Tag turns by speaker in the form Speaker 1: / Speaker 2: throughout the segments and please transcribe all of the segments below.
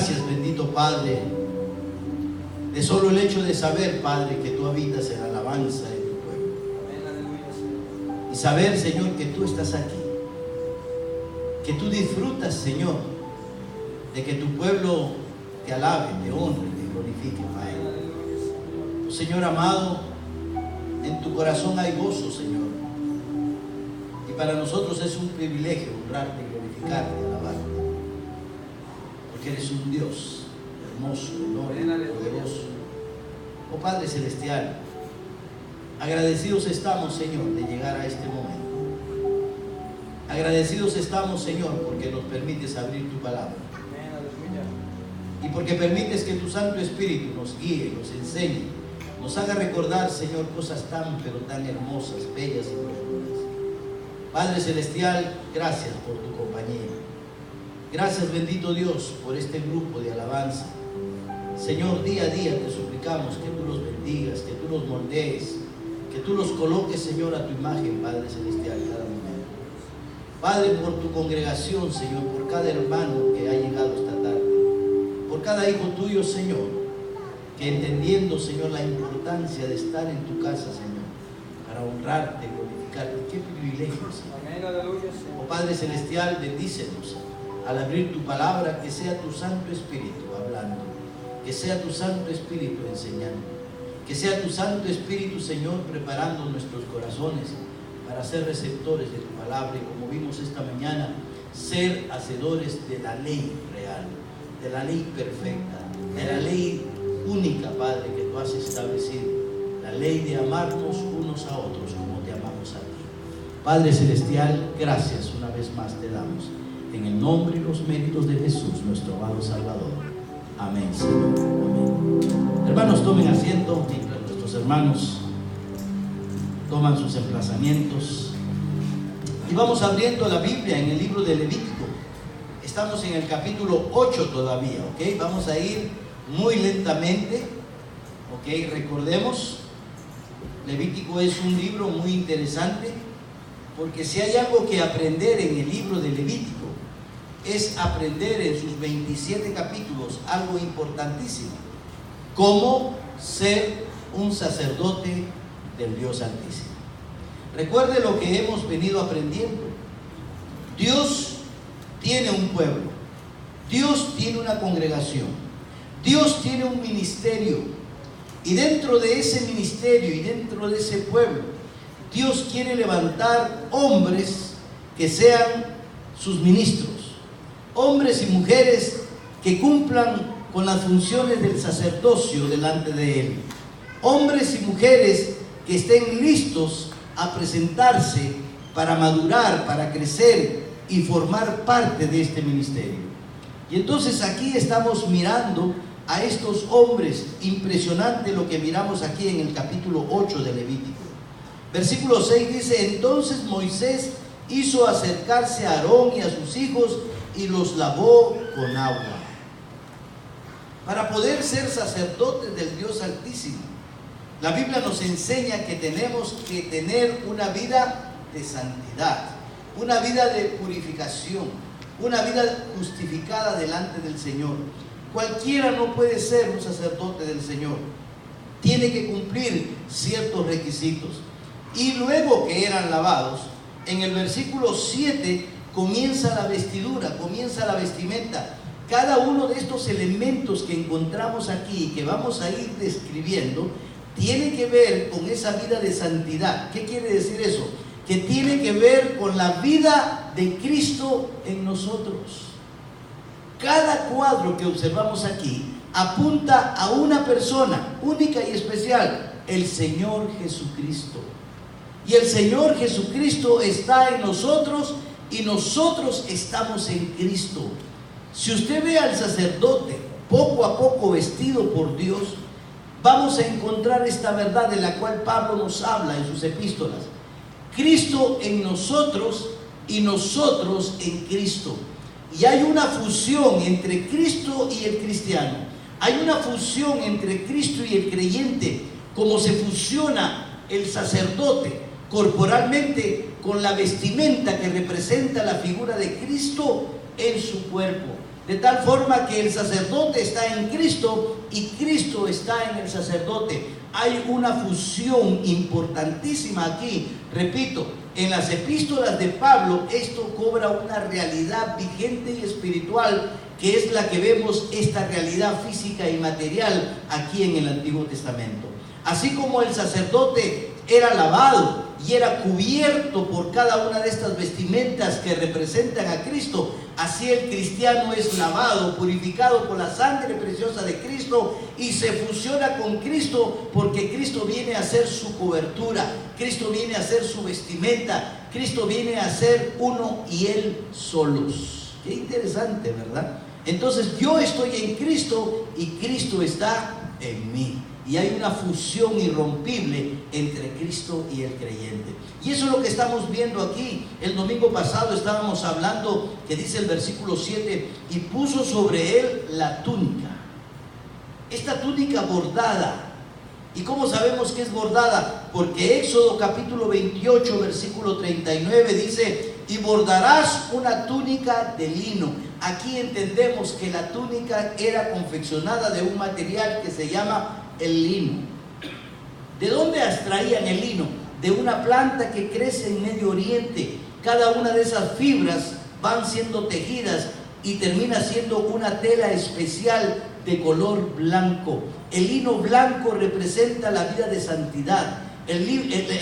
Speaker 1: gracias, bendito Padre, de solo el hecho de saber, Padre, que tú habitas en alabanza en tu pueblo. Y saber, Señor, que tú estás aquí, que tú disfrutas, Señor, de que tu pueblo te alabe, te honre, te glorifique, Padre. Oh, Señor amado, en tu corazón hay gozo, Señor. Y para nosotros es un privilegio honrarte, glorificarte, alabarte. Porque eres un Dios hermoso, enorme, poderoso. Oh Padre Celestial, agradecidos estamos, Señor, de llegar a este momento. Agradecidos estamos, Señor, porque nos permites abrir tu palabra. Y porque permites que tu Santo Espíritu nos guíe, nos enseñe, nos haga recordar, Señor, cosas tan, pero tan hermosas, bellas y profundas. Padre Celestial, gracias por tu compañía. Gracias, bendito Dios, por este grupo de alabanza. Señor, día a día te suplicamos que tú los bendigas, que tú los moldees, que tú los coloques, Señor, a tu imagen, Padre Celestial, cada momento. Padre, por tu congregación, Señor, por cada hermano que ha llegado esta tarde, por cada hijo tuyo, Señor, que entendiendo, Señor, la importancia de estar en tu casa, Señor, para honrarte, glorificarte, qué privilegio, Señor. Oh Padre Celestial, bendícenos al abrir tu palabra, que sea tu Santo Espíritu hablando, que sea tu Santo Espíritu enseñando, que sea tu Santo Espíritu, Señor, preparando nuestros corazones para ser receptores de tu palabra y, como vimos esta mañana, ser hacedores de la ley real, de la ley perfecta, de la ley única, Padre, que tú has establecido, la ley de amarnos unos a otros como te amamos a ti. Padre Celestial, gracias una vez más te damos, en el nombre y los méritos de Jesús, nuestro amado Salvador. Amén, Señor. Amén. Hermanos, tomen asiento mientras nuestros hermanos toman sus emplazamientos. Y vamos abriendo la Biblia en el libro de Levítico. Estamos en el capítulo 8 todavía, ¿ok? Vamos a ir muy lentamente, ¿ok? Recordemos, Levítico es un libro muy interesante, porque si hay algo que aprender en el libro de Levítico, es aprender en sus 27 capítulos algo importantísimo: cómo ser un sacerdote del Dios Altísimo. Recuerde lo que hemos venido aprendiendo. Dios tiene un pueblo, Dios tiene una congregación, Dios tiene un ministerio, y dentro de ese ministerio y dentro de ese pueblo, Dios quiere levantar hombres que sean sus ministros, hombres y mujeres que cumplan con las funciones del sacerdocio delante de Él, hombres y mujeres que estén listos a presentarse para madurar, para crecer y formar parte de este ministerio. Y entonces aquí estamos mirando a estos hombres. Impresionante lo que miramos aquí en el capítulo 8 de Levítico. Versículo 6 dice: entonces Moisés hizo acercarse a Aarón y a sus hijos y los lavó con agua. Para poder ser sacerdotes del Dios Altísimo, la Biblia nos enseña que tenemos que tener una vida de santidad, una vida de purificación, una vida justificada delante del Señor. Cualquiera no puede ser un sacerdote del Señor. Tiene que cumplir ciertos requisitos. Y luego que eran lavados, en el versículo 7 comienza la vestidura, comienza la vestimenta. Cada uno de estos elementos que encontramos aquí y que vamos a ir describiendo tiene que ver con esa vida de santidad. ¿Qué quiere decir eso? Que tiene que ver con la vida de Cristo en nosotros. Cada cuadro que observamos aquí apunta a una persona única y especial: el Señor Jesucristo. Y el Señor Jesucristo está en nosotros y nosotros estamos en Cristo. Si usted ve al sacerdote poco a poco vestido por Dios, vamos a encontrar esta verdad de la cual Pablo nos habla en sus epístolas: Cristo en nosotros y nosotros en Cristo. Y hay una fusión entre Cristo y el cristiano. Hay una fusión entre Cristo y el creyente, como se fusiona el sacerdote corporalmente con la vestimenta que representa la figura de Cristo en su cuerpo. De tal forma que el sacerdote está en Cristo y Cristo está en el sacerdote. Hay una fusión importantísima aquí. Repito, en las epístolas de Pablo esto cobra una realidad vigente y espiritual, que es la que vemos, esta realidad física y material aquí en el Antiguo Testamento. Así como el sacerdote era lavado y era cubierto por cada una de estas vestimentas que representan a Cristo, así el cristiano es lavado, purificado por la sangre preciosa de Cristo y se fusiona con Cristo, porque Cristo viene a ser su cobertura, Cristo viene a ser su vestimenta, Cristo viene a ser uno y Él solos. Qué interesante, ¿verdad? Entonces yo estoy en Cristo y Cristo está en mí. Y hay una fusión irrompible entre Cristo y el creyente. Y eso es lo que estamos viendo aquí. El domingo pasado estábamos hablando, que dice el versículo 7, y puso sobre él la túnica. Esta túnica bordada. ¿Y cómo sabemos que es bordada? Porque Éxodo capítulo 28, versículo 39 dice, y bordarás una túnica de lino. Aquí entendemos que la túnica era confeccionada de un material que se llama el lino. ¿De dónde extraían el lino? De una planta que crece en Medio Oriente. Cada una de esas fibras van siendo tejidas y termina siendo una tela especial de color blanco. El lino blanco representa la vida de santidad. El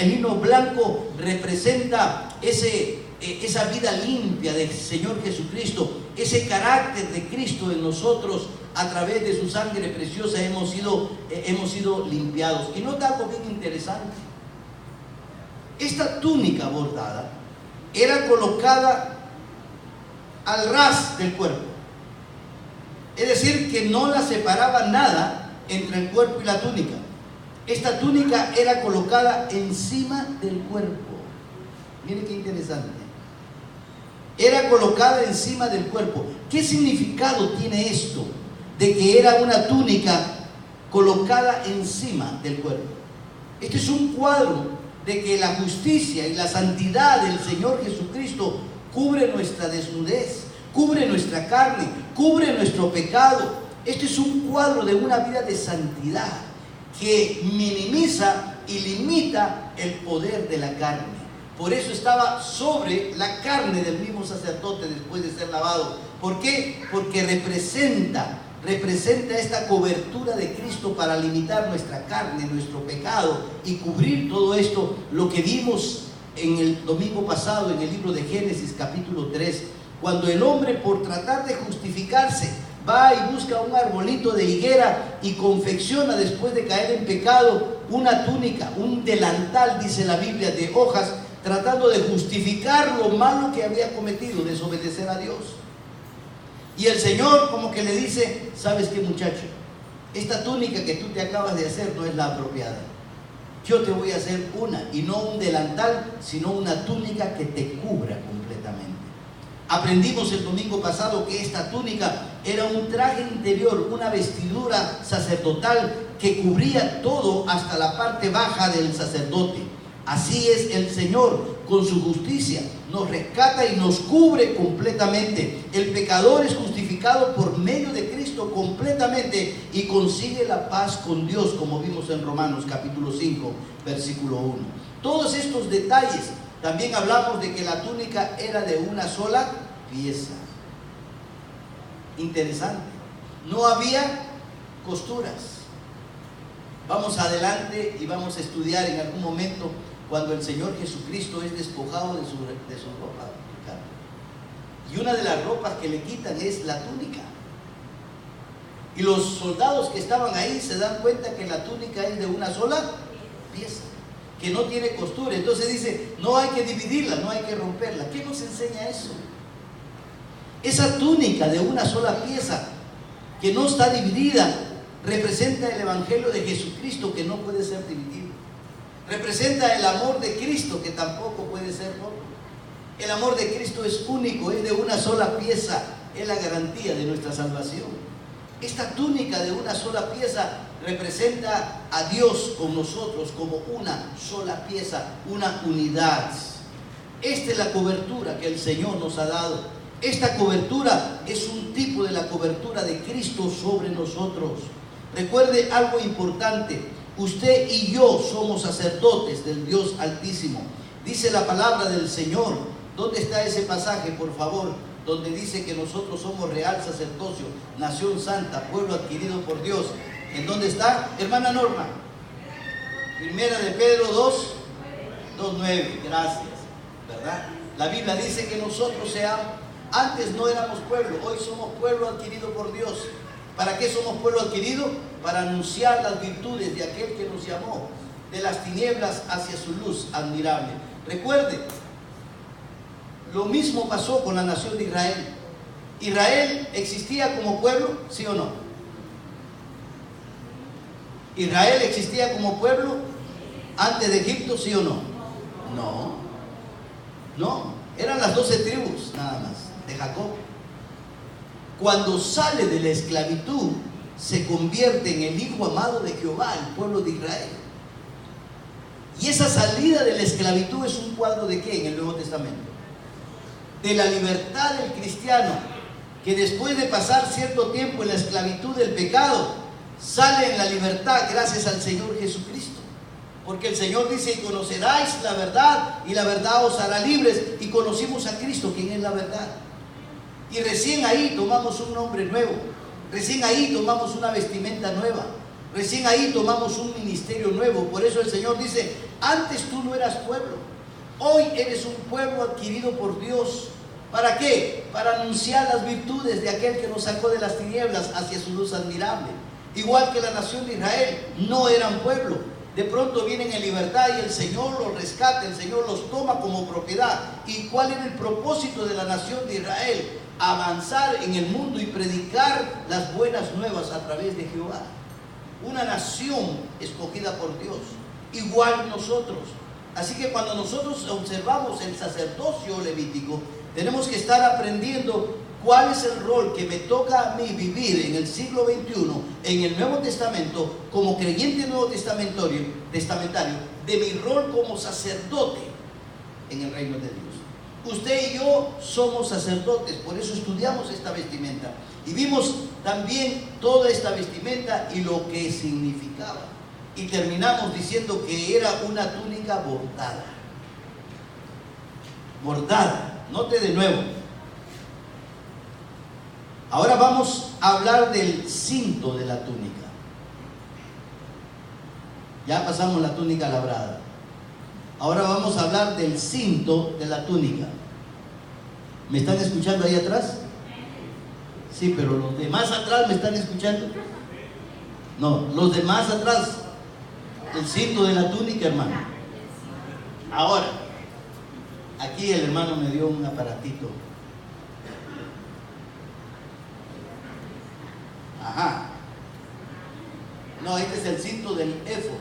Speaker 1: lino blanco representa esa vida limpia del Señor Jesucristo, ese carácter de Cristo en nosotros. A través de su sangre preciosa hemos sido limpiados. Y nota algo bien interesante. Esta túnica bordada era colocada al ras del cuerpo. Es decir, que no la separaba nada entre el cuerpo y la túnica. Esta túnica era colocada encima del cuerpo. Miren qué interesante. Era colocada encima del cuerpo. ¿Qué significado tiene esto? De que era una túnica colocada encima del cuerpo. Este es un cuadro de que la justicia y la santidad del Señor Jesucristo cubre nuestra desnudez, cubre nuestra carne, cubre nuestro pecado. Este es un cuadro de una vida de santidad que minimiza y limita el poder de la carne. Por eso estaba sobre la carne del mismo sacerdote después de ser lavado. ¿Por qué? Porque representa esta cobertura de Cristo para limitar nuestra carne, nuestro pecado y cubrir todo esto, lo que vimos en el domingo pasado en el libro de Génesis capítulo 3, cuando el hombre, por tratar de justificarse, va y busca un arbolito de higuera y confecciona, después de caer en pecado, una túnica, un delantal, dice la Biblia, de hojas, tratando de justificar lo malo que había cometido, desobedecer a Dios. Y el Señor como que le dice, ¿sabes qué, muchacho? Esta túnica que tú te acabas de hacer no es la apropiada. Yo te voy a hacer una, y no un delantal, sino una túnica que te cubra completamente. Aprendimos el domingo pasado que esta túnica era un traje interior, una vestidura sacerdotal que cubría todo hasta la parte baja del sacerdote. Así es el Señor, con su justicia nos rescata y nos cubre completamente. El pecador es justificado por medio de Cristo completamente y consigue la paz con Dios, como vimos en Romanos capítulo 5, versículo 1. Todos estos detalles. También hablamos de que la túnica era de una sola pieza. Interesante. No había costuras. Vamos adelante y vamos a estudiar en algún momento cuando el Señor Jesucristo es despojado de su ropa. Y una de las ropas que le quitan es la túnica. Y los soldados que estaban ahí se dan cuenta que la túnica es de una sola pieza, que no tiene costura. Entonces dice, no hay que dividirla, no hay que romperla. ¿Qué nos enseña eso? Esa túnica de una sola pieza, que no está dividida, representa el Evangelio de Jesucristo, que no puede ser dividido. Representa el amor de Cristo, que tampoco puede ser roto. El amor de Cristo es único, es de una sola pieza, es la garantía de nuestra salvación. Esta túnica de una sola pieza representa a Dios con nosotros como una sola pieza, una unidad. Esta es la cobertura que el Señor nos ha dado. esta cobertura es un tipo de la cobertura de Cristo sobre nosotros. Recuerde algo importante: usted y yo somos sacerdotes del Dios Altísimo. Dice la palabra del Señor. ¿Dónde está ese pasaje, por favor? Donde dice que nosotros somos real sacerdocio, nación santa, pueblo adquirido por Dios. ¿En dónde está, hermana Norma? Primera de Pedro 2:9. Gracias, ¿verdad? La Biblia dice que nosotros antes no éramos pueblo, hoy somos pueblo adquirido por Dios. ¿Para qué somos pueblo adquirido? Para anunciar las virtudes de aquel que nos llamó de las tinieblas hacia su luz admirable. Recuerde, lo mismo pasó con la nación de Israel. ¿Israel existía como pueblo? ¿Sí o no? ¿Israel existía como pueblo antes de Egipto? ¿Sí o no? No, eran las 12 tribus nada más de Jacob. Cuando sale de la esclavitud, se convierte en el hijo amado de Jehová, el pueblo de Israel. Y esa salida de la esclavitud es un cuadro ¿de qué en el Nuevo Testamento? De la libertad del cristiano, que después de pasar cierto tiempo en la esclavitud del pecado, sale en la libertad gracias al Señor Jesucristo. Porque el Señor dice: y conoceráis la verdad, y la verdad os hará libres. Y conocimos a Cristo, quien es la verdad. Y recién ahí tomamos un nombre nuevo, recién ahí tomamos una vestimenta nueva, recién ahí tomamos un ministerio nuevo. Por eso el Señor dice: antes tú no eras pueblo, hoy eres un pueblo adquirido por Dios. ¿Para qué? Para anunciar las virtudes de aquel que nos sacó de las tinieblas hacia su luz admirable. Igual que la nación de Israel, no eran pueblo. De pronto vienen en libertad y el Señor los rescata, el Señor los toma como propiedad. ¿Y cuál era el propósito de la nación de Israel? Avanzar en el mundo y predicar las buenas nuevas a través de Jehová. Una nación escogida por Dios, igual nosotros. Así que cuando nosotros observamos el sacerdocio levítico, tenemos que estar aprendiendo cuál es el rol que me toca a mí vivir en el siglo XXI, en el Nuevo Testamento, como creyente nuevo testamentario, de mi rol como sacerdote en el reino de Dios. Usted y yo somos sacerdotes, por eso estudiamos esta vestimenta y vimos también toda esta vestimenta y lo que significaba. Y terminamos diciendo que era una túnica bordada. Bordada, note de nuevo. Ahora vamos a hablar del cinto de la túnica. Ya pasamos la túnica labrada. Ahora vamos a hablar del cinto de la túnica. ¿Me están escuchando ahí atrás? Sí, pero los de más atrás me están escuchando. No, los de más atrás. El cinto de la túnica, hermano. Ahora, aquí el hermano me dio un aparatito. Ajá. No, este es el cinto del éfod.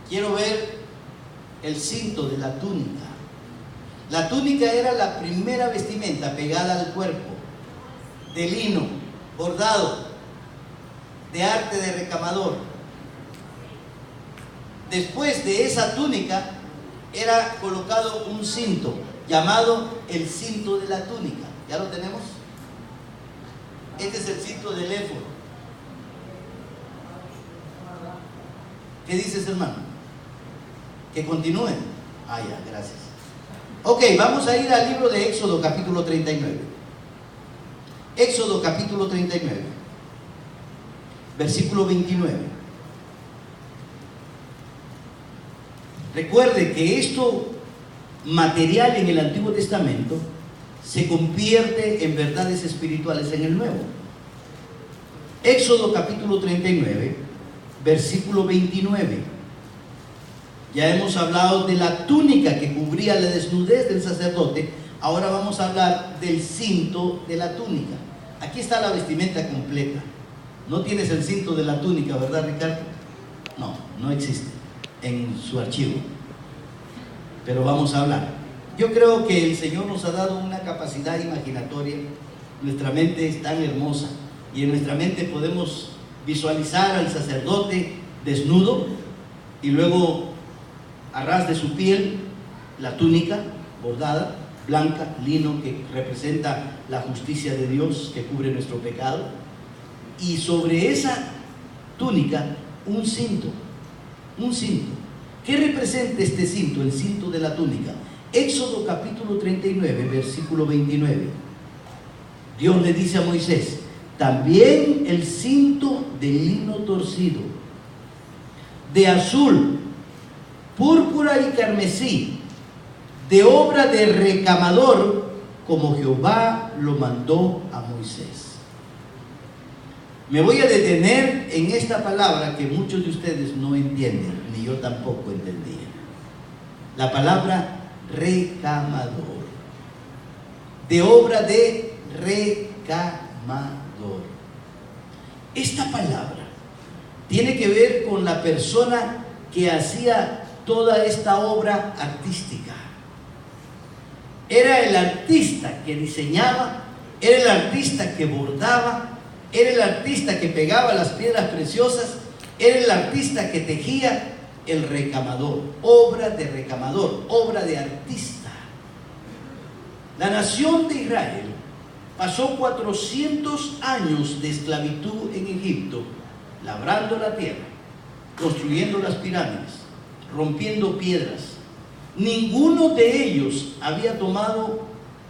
Speaker 1: Quiero ver el cinto de la túnica. La túnica era la primera vestimenta pegada al cuerpo, de lino, bordado, de arte de recamador. Después de esa túnica era colocado un cinto llamado el cinto de la túnica. ¿Ya lo tenemos? Este es el cinto del éfod. ¿Qué dices, hermano? Que continúen. Ah, ya, gracias. Ok, vamos a ir al libro de Éxodo capítulo 39. Éxodo capítulo 39, versículo 29. Recuerde que esto material en el Antiguo Testamento se convierte en verdades espirituales en el Nuevo. Éxodo capítulo 39, versículo 29. Ya hemos hablado de la túnica que cubría la desnudez del sacerdote. Ahora vamos a hablar del cinto de la túnica. Aquí está la vestimenta completa. No tienes el cinto de la túnica, ¿verdad, Ricardo? No, no existe en su archivo. Pero vamos a hablar. Yo creo que el Señor nos ha dado una capacidad imaginatoria. Nuestra mente es tan hermosa y en nuestra mente podemos visualizar al sacerdote desnudo y luego a ras de su piel la túnica bordada blanca, lino, que representa la justicia de Dios que cubre nuestro pecado, y sobre esa túnica un cinto. ¿Qué representa este cinto? El cinto de la túnica. Éxodo capítulo 39, versículo 29. Dios le dice a Moisés: también el cinto de lino torcido, de azul, púrpura y carmesí, de obra de recamador, como Jehová lo mandó a Moisés. Me voy a detener en esta palabra que muchos de ustedes no entienden, ni yo tampoco entendía. La palabra recamador, de obra de recamador. Esta palabra tiene que ver con la persona que hacía toda esta obra artística. Era el artista que diseñaba, era el artista que bordaba, era el artista que pegaba las piedras preciosas, era el artista que tejía. El recamador, obra de recamador, obra de artista. La nación de Israel pasó 400 años de esclavitud en Egipto, labrando la tierra, construyendo las pirámides, rompiendo piedras. Ninguno de ellos había tomado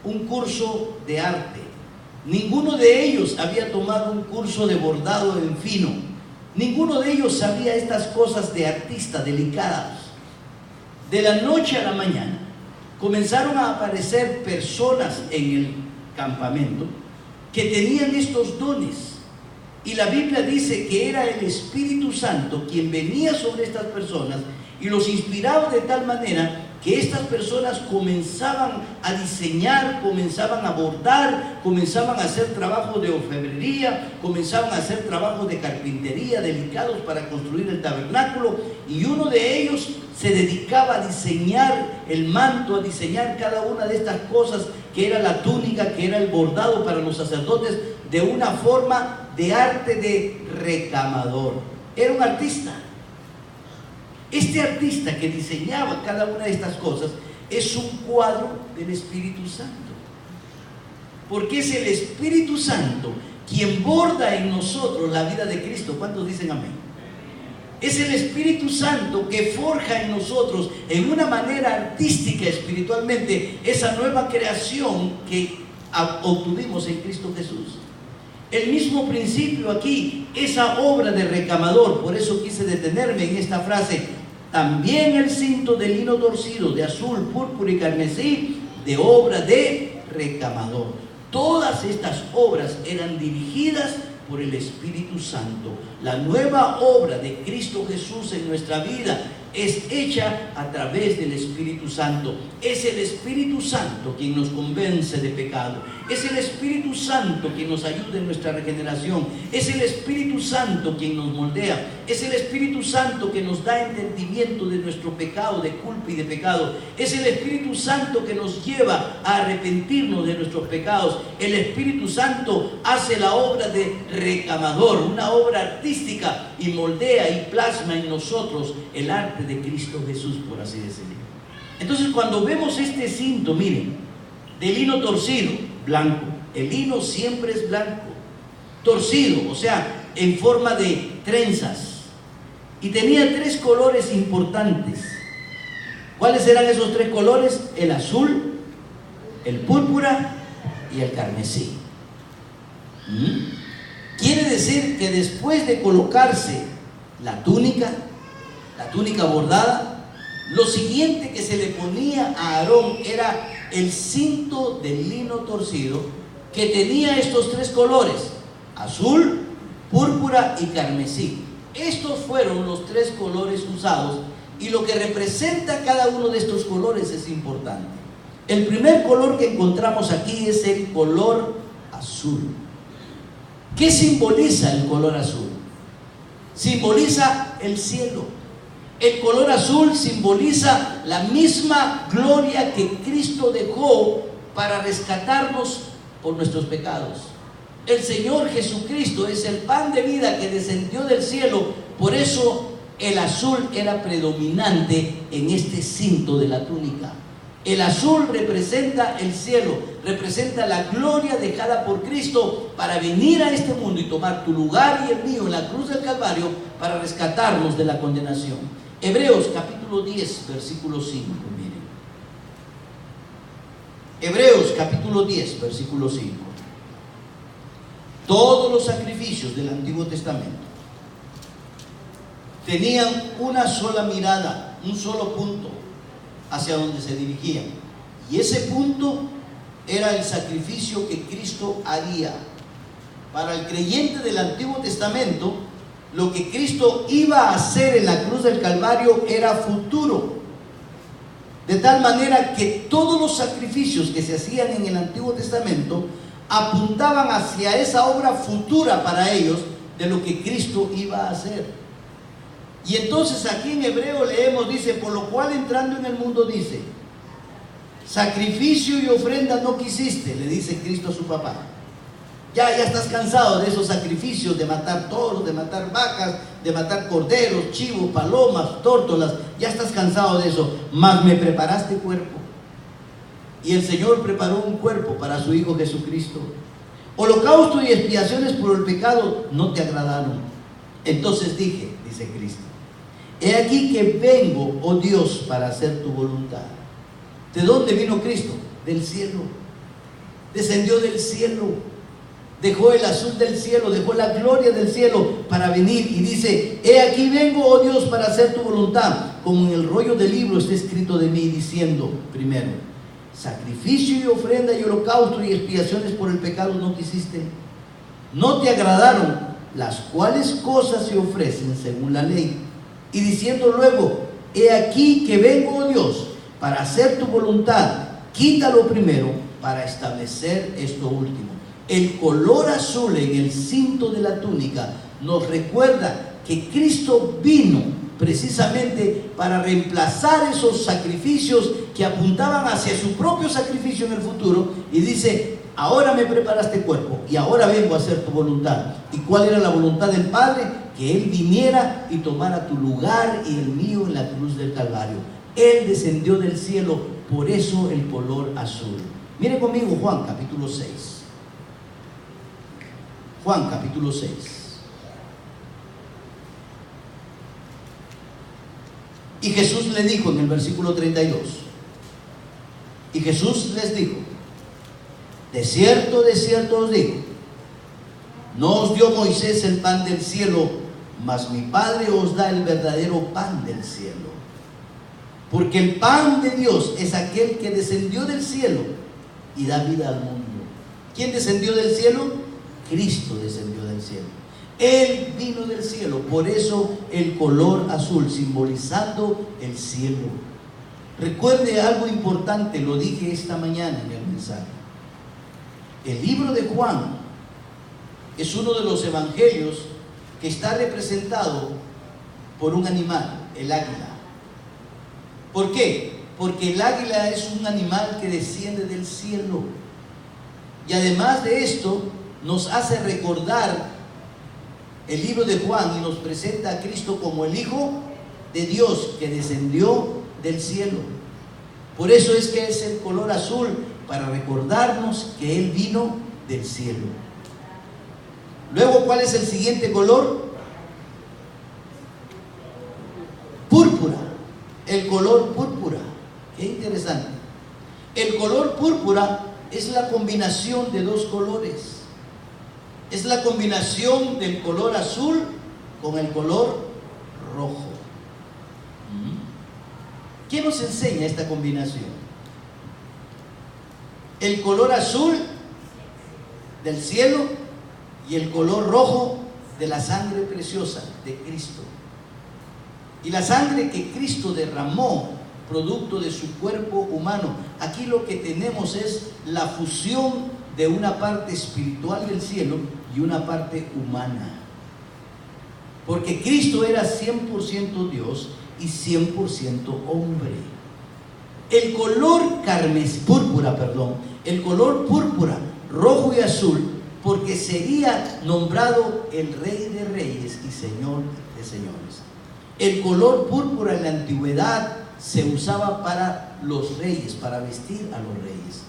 Speaker 1: un curso de arte. Ninguno de ellos había tomado un curso de bordado en fino. Ninguno de ellos sabía estas cosas de artista delicadas. De la noche a la mañana comenzaron a aparecer personas en el campamento que tenían estos dones. Y la Biblia dice que era el Espíritu Santo quien venía sobre estas personas y los inspiraba de tal manera que estas personas comenzaban a diseñar, comenzaban a bordar, comenzaban a hacer trabajos de orfebrería, comenzaban a hacer trabajos de carpintería delicados para construir el tabernáculo, y uno de ellos se dedicaba a diseñar el manto, a diseñar cada una de estas cosas, que era la túnica, que era el bordado para los sacerdotes, de una forma de arte de recamador. Era un artista. Este artista que diseñaba cada una de estas cosas es un cuadro del Espíritu Santo, porque es el Espíritu Santo quien borda en nosotros la vida de Cristo. ¿Cuántos dicen amén? Es el Espíritu Santo que forja en nosotros en una manera artística espiritualmente esa nueva creación que obtuvimos en Cristo Jesús. El mismo principio aquí, esa obra de recamador. Por eso quise detenerme en esta frase: también el cinto de lino torcido, de azul, púrpura y carmesí, de obra de recamador. Todas estas obras eran dirigidas por el Espíritu Santo. La nueva obra de Cristo Jesús en nuestra vida es hecha a través del Espíritu Santo. Es el Espíritu Santo quien nos convence de pecado. Es el Espíritu Santo quien nos ayuda en nuestra regeneración. Es el Espíritu Santo quien nos moldea. Es el Espíritu Santo que nos da entendimiento de nuestro pecado, de culpa y de pecado. Es el Espíritu Santo que nos lleva a arrepentirnos de nuestros pecados. El Espíritu Santo hace la obra de recamador, una obra artística, y moldea y plasma en nosotros el arte de Cristo Jesús, por así decirlo. Entonces, cuando vemos este cinto, miren, de lino torcido, blanco. El lino siempre es blanco, torcido, o sea, en forma de trenzas, y tenía 3 colores importantes. ¿Cuáles eran esos 3 colores? El azul, el púrpura y el carmesí. Quiere decir que después de colocarse la túnica bordada, lo siguiente que se le ponía a Aarón era el cinto de lino torcido, que tenía estos 3 colores: azul, púrpura y carmesí. Estos fueron los 3 colores usados, y lo que representa cada uno de estos colores es importante. El primer color que encontramos aquí es el color azul. ¿Qué simboliza el color azul? Simboliza el cielo. El color azul simboliza la misma gloria que Cristo dejó para rescatarnos por nuestros pecados. El Señor Jesucristo es el pan de vida que descendió del cielo. Por eso el azul era predominante en este cinto de la túnica. El azul representa el cielo, representa la gloria dejada por Cristo para venir a este mundo y tomar tu lugar y el mío en la cruz del Calvario para rescatarnos de la condenación. Hebreos capítulo 10, versículo 5, miren. Hebreos capítulo 10, versículo 5. Todos los sacrificios del Antiguo Testamento tenían una sola mirada, un solo punto hacia donde se dirigían. Y ese punto era el sacrificio que Cristo haría. Para el creyente del Antiguo Testamento, lo que Cristo iba a hacer en la cruz del Calvario era futuro. De tal manera que todos los sacrificios que se hacían en el Antiguo Testamento apuntaban hacia esa obra futura para ellos de lo que Cristo iba a hacer. Y entonces aquí en Hebreo leemos, dice, por lo cual entrando en el mundo dice, sacrificio y ofrenda no quisiste, le dice Cristo a su papá. Ya estás cansado de esos sacrificios, de matar toros, de matar vacas, de matar corderos, chivos, palomas, tórtolas. Ya estás cansado de eso, mas me preparaste cuerpo. Y el Señor preparó un cuerpo para su Hijo Jesucristo. Holocausto y expiaciones por el pecado no te agradaron. Entonces dije, dice Cristo, he aquí que vengo, oh Dios, para hacer tu voluntad. ¿De dónde vino Cristo? Del cielo. Descendió del cielo. Dejó el azul del cielo, dejó la gloria del cielo para venir. Y dice, he aquí vengo, oh Dios, para hacer tu voluntad. Como en el rollo del libro está escrito de mí, diciendo, primero, sacrificio y ofrenda y holocausto y expiaciones por el pecado no quisiste. No te agradaron, las cuales cosas se ofrecen según la ley. Y diciendo luego, he aquí que vengo, oh Dios, para hacer tu voluntad. Quítalo primero para establecer esto último. El color azul en el cinto de la túnica nos recuerda que Cristo vino precisamente para reemplazar esos sacrificios que apuntaban hacia su propio sacrificio en el futuro. Y dice, ahora me preparaste cuerpo y ahora vengo a hacer tu voluntad. ¿Y cuál era la voluntad del Padre? Que Él viniera y tomara tu lugar y el mío en la cruz del Calvario. Él descendió del cielo, por eso el color azul. Mire conmigo Juan capítulo 6. Juan capítulo 6. Y Jesús le dijo en el versículo 32. Y Jesús les dijo, de cierto os digo, no os dio Moisés el pan del cielo, mas mi Padre os da el verdadero pan del cielo. Porque el pan de Dios es aquel que descendió del cielo y da vida al mundo. ¿Quién descendió del cielo? Cristo descendió del cielo. Él vino del cielo, por eso el color azul, simbolizando el cielo. Recuerde algo importante, lo dije esta mañana en el mensaje. El libro de Juan es uno de los evangelios que está representado por un animal, el águila. ¿Por qué? Porque el águila es un animal que desciende del cielo. Y además de esto, nos hace recordar el libro de Juan y nos presenta a Cristo como el Hijo de Dios que descendió del cielo. Por eso es que es el color azul, para recordarnos que Él vino del cielo. Luego, ¿cuál es el siguiente color? Púrpura. El color púrpura. Qué interesante. El color púrpura es la combinación de dos colores. Es la combinación del color azul con el color rojo. ¿Qué nos enseña esta combinación? El color azul del cielo y el color rojo de la sangre preciosa de Cristo. Y la sangre que Cristo derramó, producto de su cuerpo humano. Aquí lo que tenemos es la fusión de una parte espiritual del cielo y una parte humana. Porque Cristo era 100% Dios y 100% hombre. El color el color púrpura, rojo y azul, porque sería nombrado el Rey de Reyes y Señor de Señores. El color púrpura en la antigüedad se usaba para los reyes, para vestir a los reyes.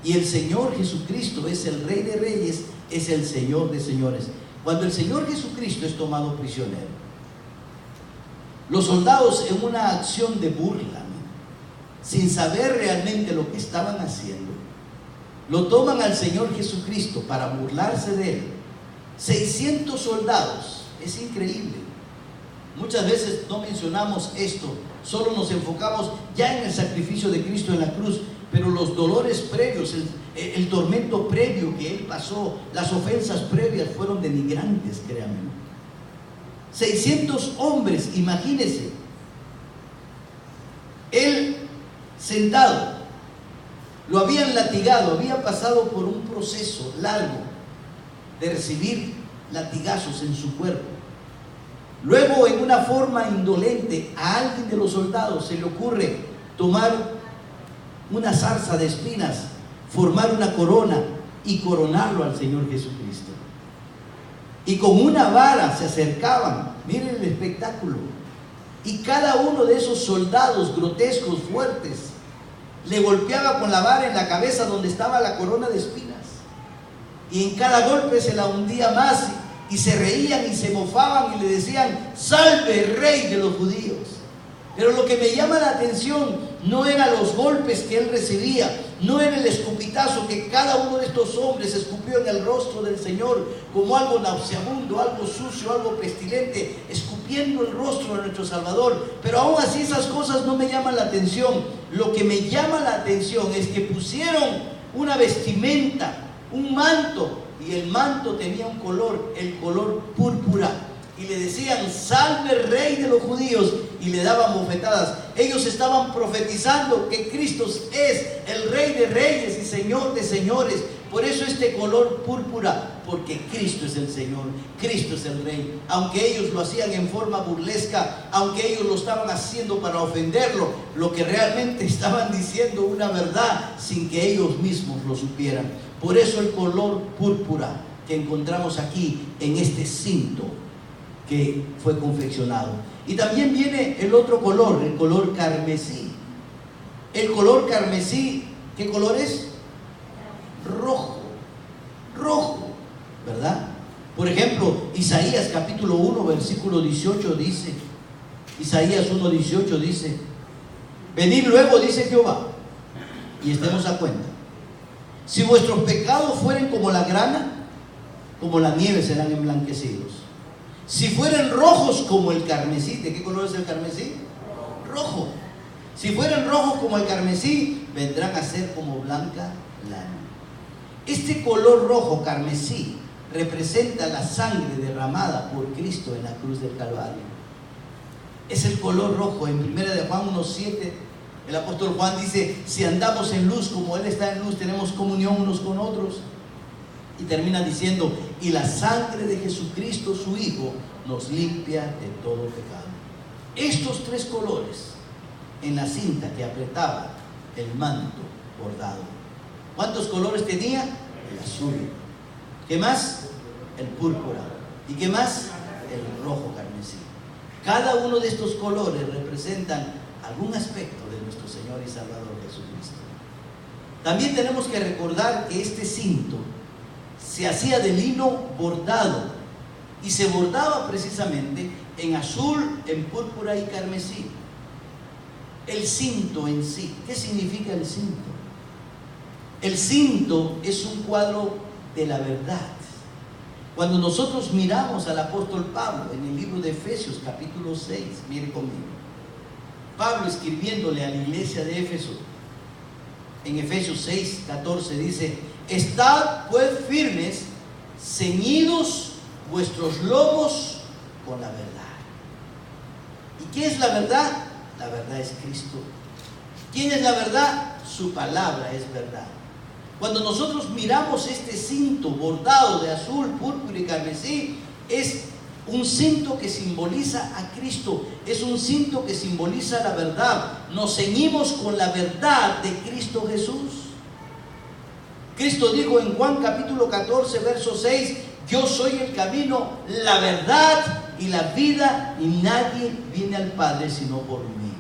Speaker 1: Y el Señor Jesucristo es el Rey de Reyes, es el Señor de señores. Cuando el Señor Jesucristo es tomado prisionero, los soldados, en una acción de burla, sin saber realmente lo que estaban haciendo, lo toman al Señor Jesucristo para burlarse de él. 600 soldados, es increíble. Muchas veces no mencionamos esto, solo nos enfocamos ya en el sacrificio de Cristo en la cruz, pero los dolores previos, el tormento previo que él pasó, las ofensas previas fueron denigrantes, créanme. 600 hombres, imagínense, él sentado, lo habían latigado, había pasado por un proceso largo de recibir latigazos en su cuerpo. Luego, en una forma indolente, a alguien de los soldados se le ocurre tomar una zarza de espinas, formar una corona y coronarlo al Señor Jesucristo. Y con una vara se acercaban, miren el espectáculo, y cada uno de esos soldados grotescos, fuertes, le golpeaba con la vara en la cabeza donde estaba la corona de espinas, y en cada golpe se la hundía más, y se reían y se mofaban y le decían: salve, Rey de los judíos. Pero lo que me llama la atención no eran los golpes que él recibía, no era el escupitazo que cada uno de estos hombres escupió en el rostro del Señor como algo nauseabundo, algo sucio, algo pestilente, escupiendo el rostro de nuestro Salvador. Pero aún así esas cosas no me llaman la atención. Lo que me llama la atención es que pusieron una vestimenta, un manto, y el manto tenía un color, el color púrpura, y le decían: salve, Rey de los judíos, y le daban bofetadas. Ellos estaban profetizando que Cristo es el Rey de reyes y Señor de señores. Por eso este color púrpura, porque Cristo es el Señor, Cristo es el Rey. Aunque ellos lo hacían en forma burlesca, aunque ellos lo estaban haciendo para ofenderlo, lo que realmente estaban diciendo una verdad sin que ellos mismos lo supieran. Por eso el color púrpura que encontramos aquí en este cinto que fue confeccionado. Y también viene el otro color, el color carmesí. El color carmesí, ¿qué color es? Rojo, rojo, ¿verdad? Por ejemplo, Isaías capítulo 1, versículo 18 dice, Isaías 1:18 dice: venid luego, dice Jehová, y estemos a cuenta. Si vuestros pecados fueren como la grana, como la nieve serán emblanquecidos. Si fueren rojos como el carmesí, ¿de qué color es el carmesí? Rojo. Si fueren rojos como el carmesí, vendrán a ser como blanca lana. Este color rojo carmesí representa la sangre derramada por Cristo en la cruz del Calvario. Es el color rojo. En 1 de Juan 1:7, el apóstol Juan dice: si andamos en luz como Él está en luz, tenemos comunión unos con otros. Y termina diciendo: y la sangre de Jesucristo, su Hijo, nos limpia de todo pecado. Estos tres colores en la cinta que apretaba el manto bordado. ¿Cuántos colores tenía? El azul. ¿Qué más? El púrpura. ¿Y qué más? El rojo carmesí. Cada uno de estos colores representan algún aspecto de nuestro Señor y Salvador Jesucristo. También tenemos que recordar que este cinto se hacía de lino bordado, y se bordaba precisamente en azul, en púrpura y carmesí. El cinto en sí, ¿qué significa el cinto? El cinto es un cuadro de la verdad. Cuando nosotros miramos al apóstol Pablo en el libro de Efesios capítulo 6, mire conmigo, Pablo escribiéndole a la iglesia de Éfeso, en Efesios 6:14 dice: estad pues firmes, ceñidos vuestros lomos con la verdad. ¿Y qué es la verdad? La verdad es Cristo. ¿Quién es la verdad? Su palabra es verdad. Cuando nosotros miramos este cinto bordado de azul, púrpura y carmesí, es un cinto que simboliza a Cristo, es un cinto que simboliza la verdad. Nos ceñimos con la verdad de Cristo Jesús. Cristo dijo en Juan capítulo 14, verso 6: yo soy el camino, la verdad y la vida, y nadie viene al Padre sino por mí.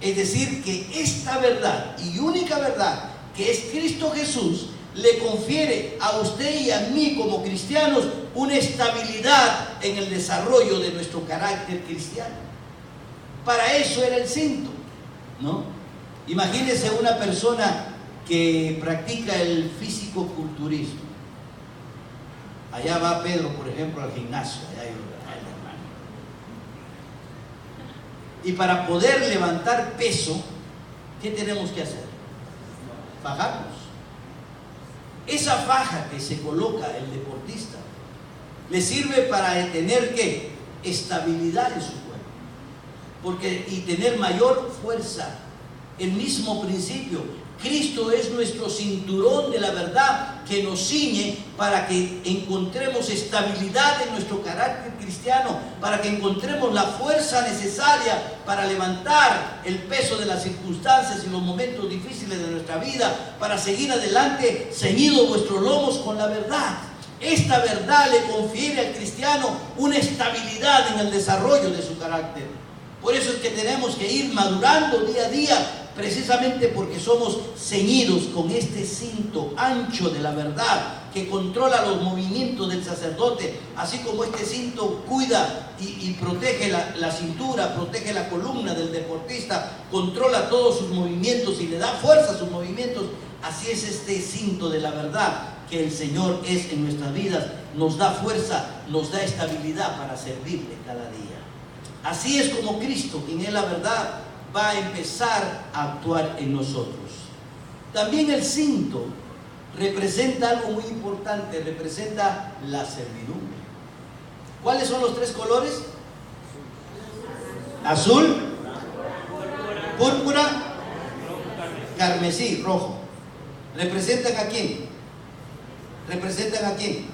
Speaker 1: Es decir, que esta verdad y única verdad, que es Cristo Jesús, le confiere a usted y a mí como cristianos una estabilidad en el desarrollo de nuestro carácter cristiano. Para eso era el cinto, ¿no? Imagínese una persona que practica el físico-culturismo. Allá va Pedro, por ejemplo, al gimnasio. Allá hay hermano. Y para poder levantar peso, ¿qué tenemos que hacer? Fajarnos. Esa faja que se coloca el deportista le sirve para tener ¿qué? Estabilidad en su cuerpo, y tener mayor fuerza. El mismo principio. Cristo es nuestro cinturón de la verdad que nos ciñe para que encontremos estabilidad en nuestro carácter cristiano, para que encontremos la fuerza necesaria para levantar el peso de las circunstancias y los momentos difíciles de nuestra vida, para seguir adelante ceñidos vuestros lomos con la verdad. Esta verdad le confiere al cristiano una estabilidad en el desarrollo de su carácter. Por eso es que tenemos que ir madurando día a día, precisamente porque somos ceñidos con este cinto ancho de la verdad que controla los movimientos del sacerdote, así como este cinto cuida y protege la cintura, protege la columna del deportista, controla todos sus movimientos y le da fuerza a sus movimientos. Así es este cinto de la verdad que el Señor es en nuestras vidas, nos da fuerza, nos da estabilidad para servirle cada día. Así es como Cristo, quien es la verdad, va a empezar a actuar en nosotros. También el cinto representa algo muy importante, representa la servidumbre. ¿Cuáles son los tres colores? Azul, púrpura, carmesí, rojo. ¿Representan a quién? ¿Representan a quién?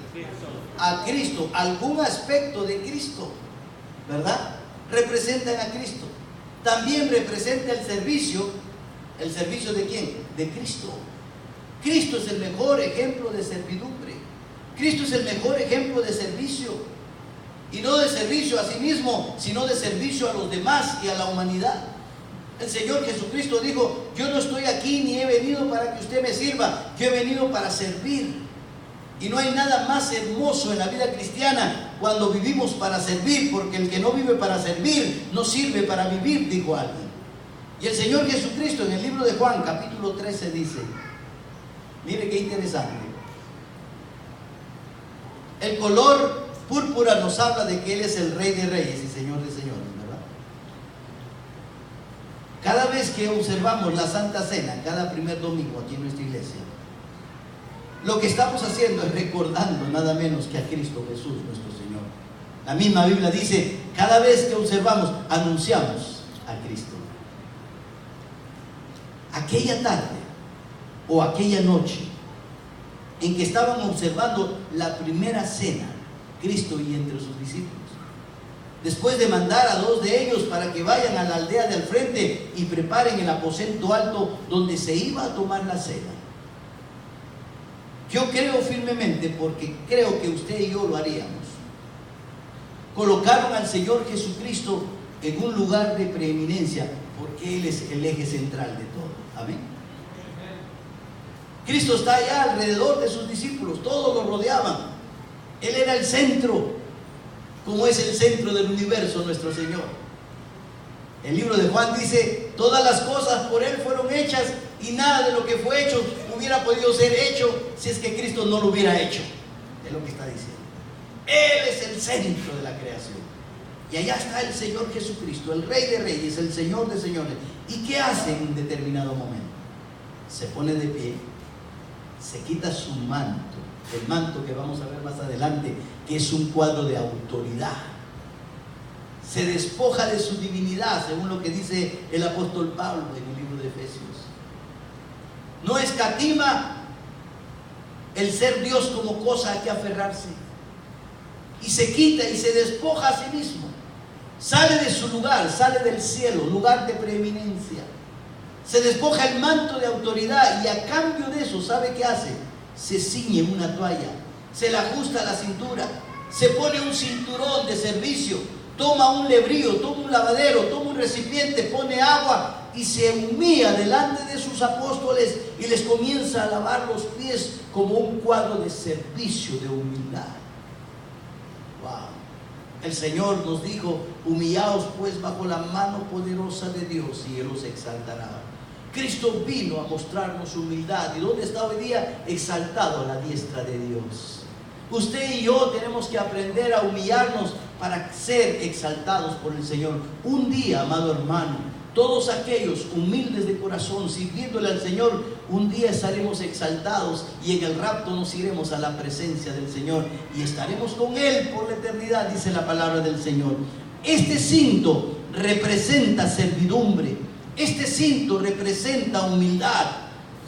Speaker 1: A Cristo, algún aspecto de Cristo, ¿verdad? Representan a Cristo. También representa el servicio ¿de quién? De Cristo. Cristo es el mejor ejemplo de servidumbre. Cristo es el mejor ejemplo de servicio. Y no de servicio a sí mismo, sino de servicio a los demás y a la humanidad. El Señor Jesucristo dijo: yo no estoy aquí ni he venido para que usted me sirva, yo he venido para servir. Y no hay nada más hermoso en la vida cristiana cuando vivimos para servir, porque el que no vive para servir no sirve para vivir, dijo alguien. Y el Señor Jesucristo en el libro de Juan, capítulo 13, dice, mire qué interesante. El color púrpura nos habla de que Él es el Rey de Reyes y Señor de Señores, ¿verdad? Cada vez que observamos la Santa Cena, cada primer domingo aquí en nuestra iglesia, lo que estamos haciendo es recordando nada menos que a Cristo Jesús, nuestro Señor. La misma Biblia dice, cada vez que observamos, anunciamos a Cristo. Aquella tarde o aquella noche en que estaban observando la primera cena, Cristo y entre sus discípulos, después de mandar a 2 de ellos para que vayan a la aldea del frente y preparen el aposento alto donde se iba a tomar la cena. Yo creo firmemente, porque creo que usted y yo lo haríamos, colocaron al Señor Jesucristo en un lugar de preeminencia, porque Él es el eje central de todo. Amén. Cristo está allá alrededor de sus discípulos, todos lo rodeaban. Él era el centro, como es el centro del universo nuestro Señor. El libro de Juan dice, todas las cosas por Él fueron hechas y nada de lo que fue hecho hubiera podido ser hecho si es que Cristo no lo hubiera hecho. Es lo que está diciendo. Él es el centro de la creación. Y allá está el Señor Jesucristo, el Rey de Reyes, el Señor de Señores. ¿Y qué hace en un determinado momento? Se pone de pie, se quita su manto, el manto que vamos a ver más adelante, que es un cuadro de autoridad. Se despoja de su divinidad, según lo que dice el apóstol Pablo en el libro de Efesios. No escatima el ser Dios como cosa a que aferrarse. Y se quita y se despoja a sí mismo. Sale de su lugar, sale del cielo, lugar de preeminencia. Se despoja el manto de autoridad y a cambio de eso, ¿sabe qué hace? Se ciñe una toalla, se le ajusta a la cintura, se pone un cinturón de servicio, toma un lebrío, toma un lavadero, toma un recipiente, pone agua y se humilla delante de sus apóstoles y les comienza a lavar los pies como un cuadro de servicio, de humildad. Wow. El Señor nos dijo: humillaos pues bajo la mano poderosa de Dios y Él os exaltará. Cristo vino a mostrarnos humildad. ¿Y dónde está hoy día? Exaltado a la diestra de Dios. Usted y yo tenemos que aprender a humillarnos para ser exaltados por el Señor. Un día, amado hermano, todos aquellos humildes de corazón, sirviéndole al Señor, un día estaremos exaltados y en el rapto nos iremos a la presencia del Señor y estaremos con Él por la eternidad, dice la palabra del Señor. Este cinto representa servidumbre. Este cinto representa humildad.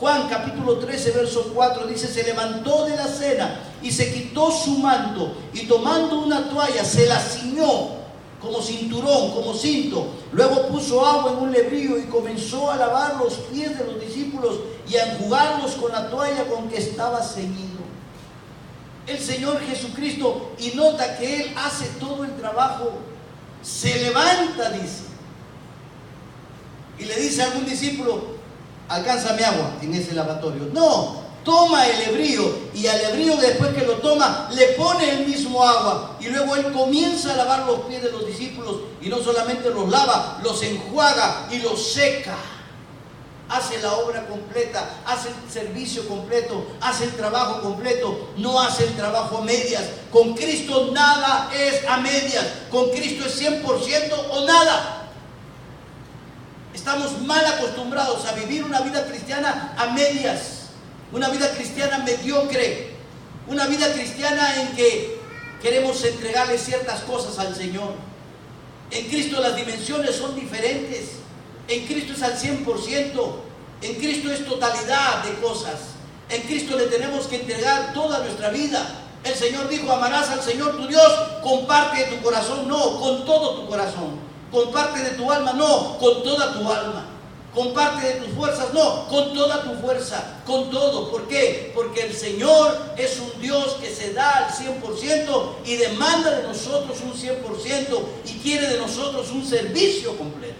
Speaker 1: Juan capítulo 13 verso 4 dice: se levantó de la cena y se quitó su manto y tomando una toalla se la ciñó como cinturón, como cinto. Luego puso agua en un lebrillo y comenzó a lavar los pies de los discípulos y a enjugarlos con la toalla con que estaba ceñido. El Señor Jesucristo, y nota que Él hace todo el trabajo, se levanta, dice, y le dice a algún discípulo: alcánzame agua en ese lavatorio. No, toma el lebrillo y al lebrillo, después que lo toma, le pone el mismo agua y luego Él comienza a lavar los pies de los discípulos y no solamente los lava, los enjuaga y los seca. Hace la obra completa, hace el servicio completo, hace el trabajo completo, no hace el trabajo a medias. Con Cristo nada es a medias, con Cristo es 100% o nada. Estamos mal acostumbrados a vivir una vida cristiana a medias, una vida cristiana mediocre, una vida cristiana en que queremos entregarle ciertas cosas al Señor. En Cristo las dimensiones son diferentes. En Cristo es al 100%. En Cristo es totalidad de cosas. En Cristo le tenemos que entregar toda nuestra vida. El Señor dijo: amarás al Señor tu Dios con parte de tu corazón, no, con todo tu corazón. Con parte de tu alma, no, con toda tu alma. Con parte de tus fuerzas, no, con toda tu fuerza, con todo. ¿Por qué? Porque el Señor es un Dios que se da al 100% y demanda de nosotros un 100% y quiere de nosotros un servicio completo.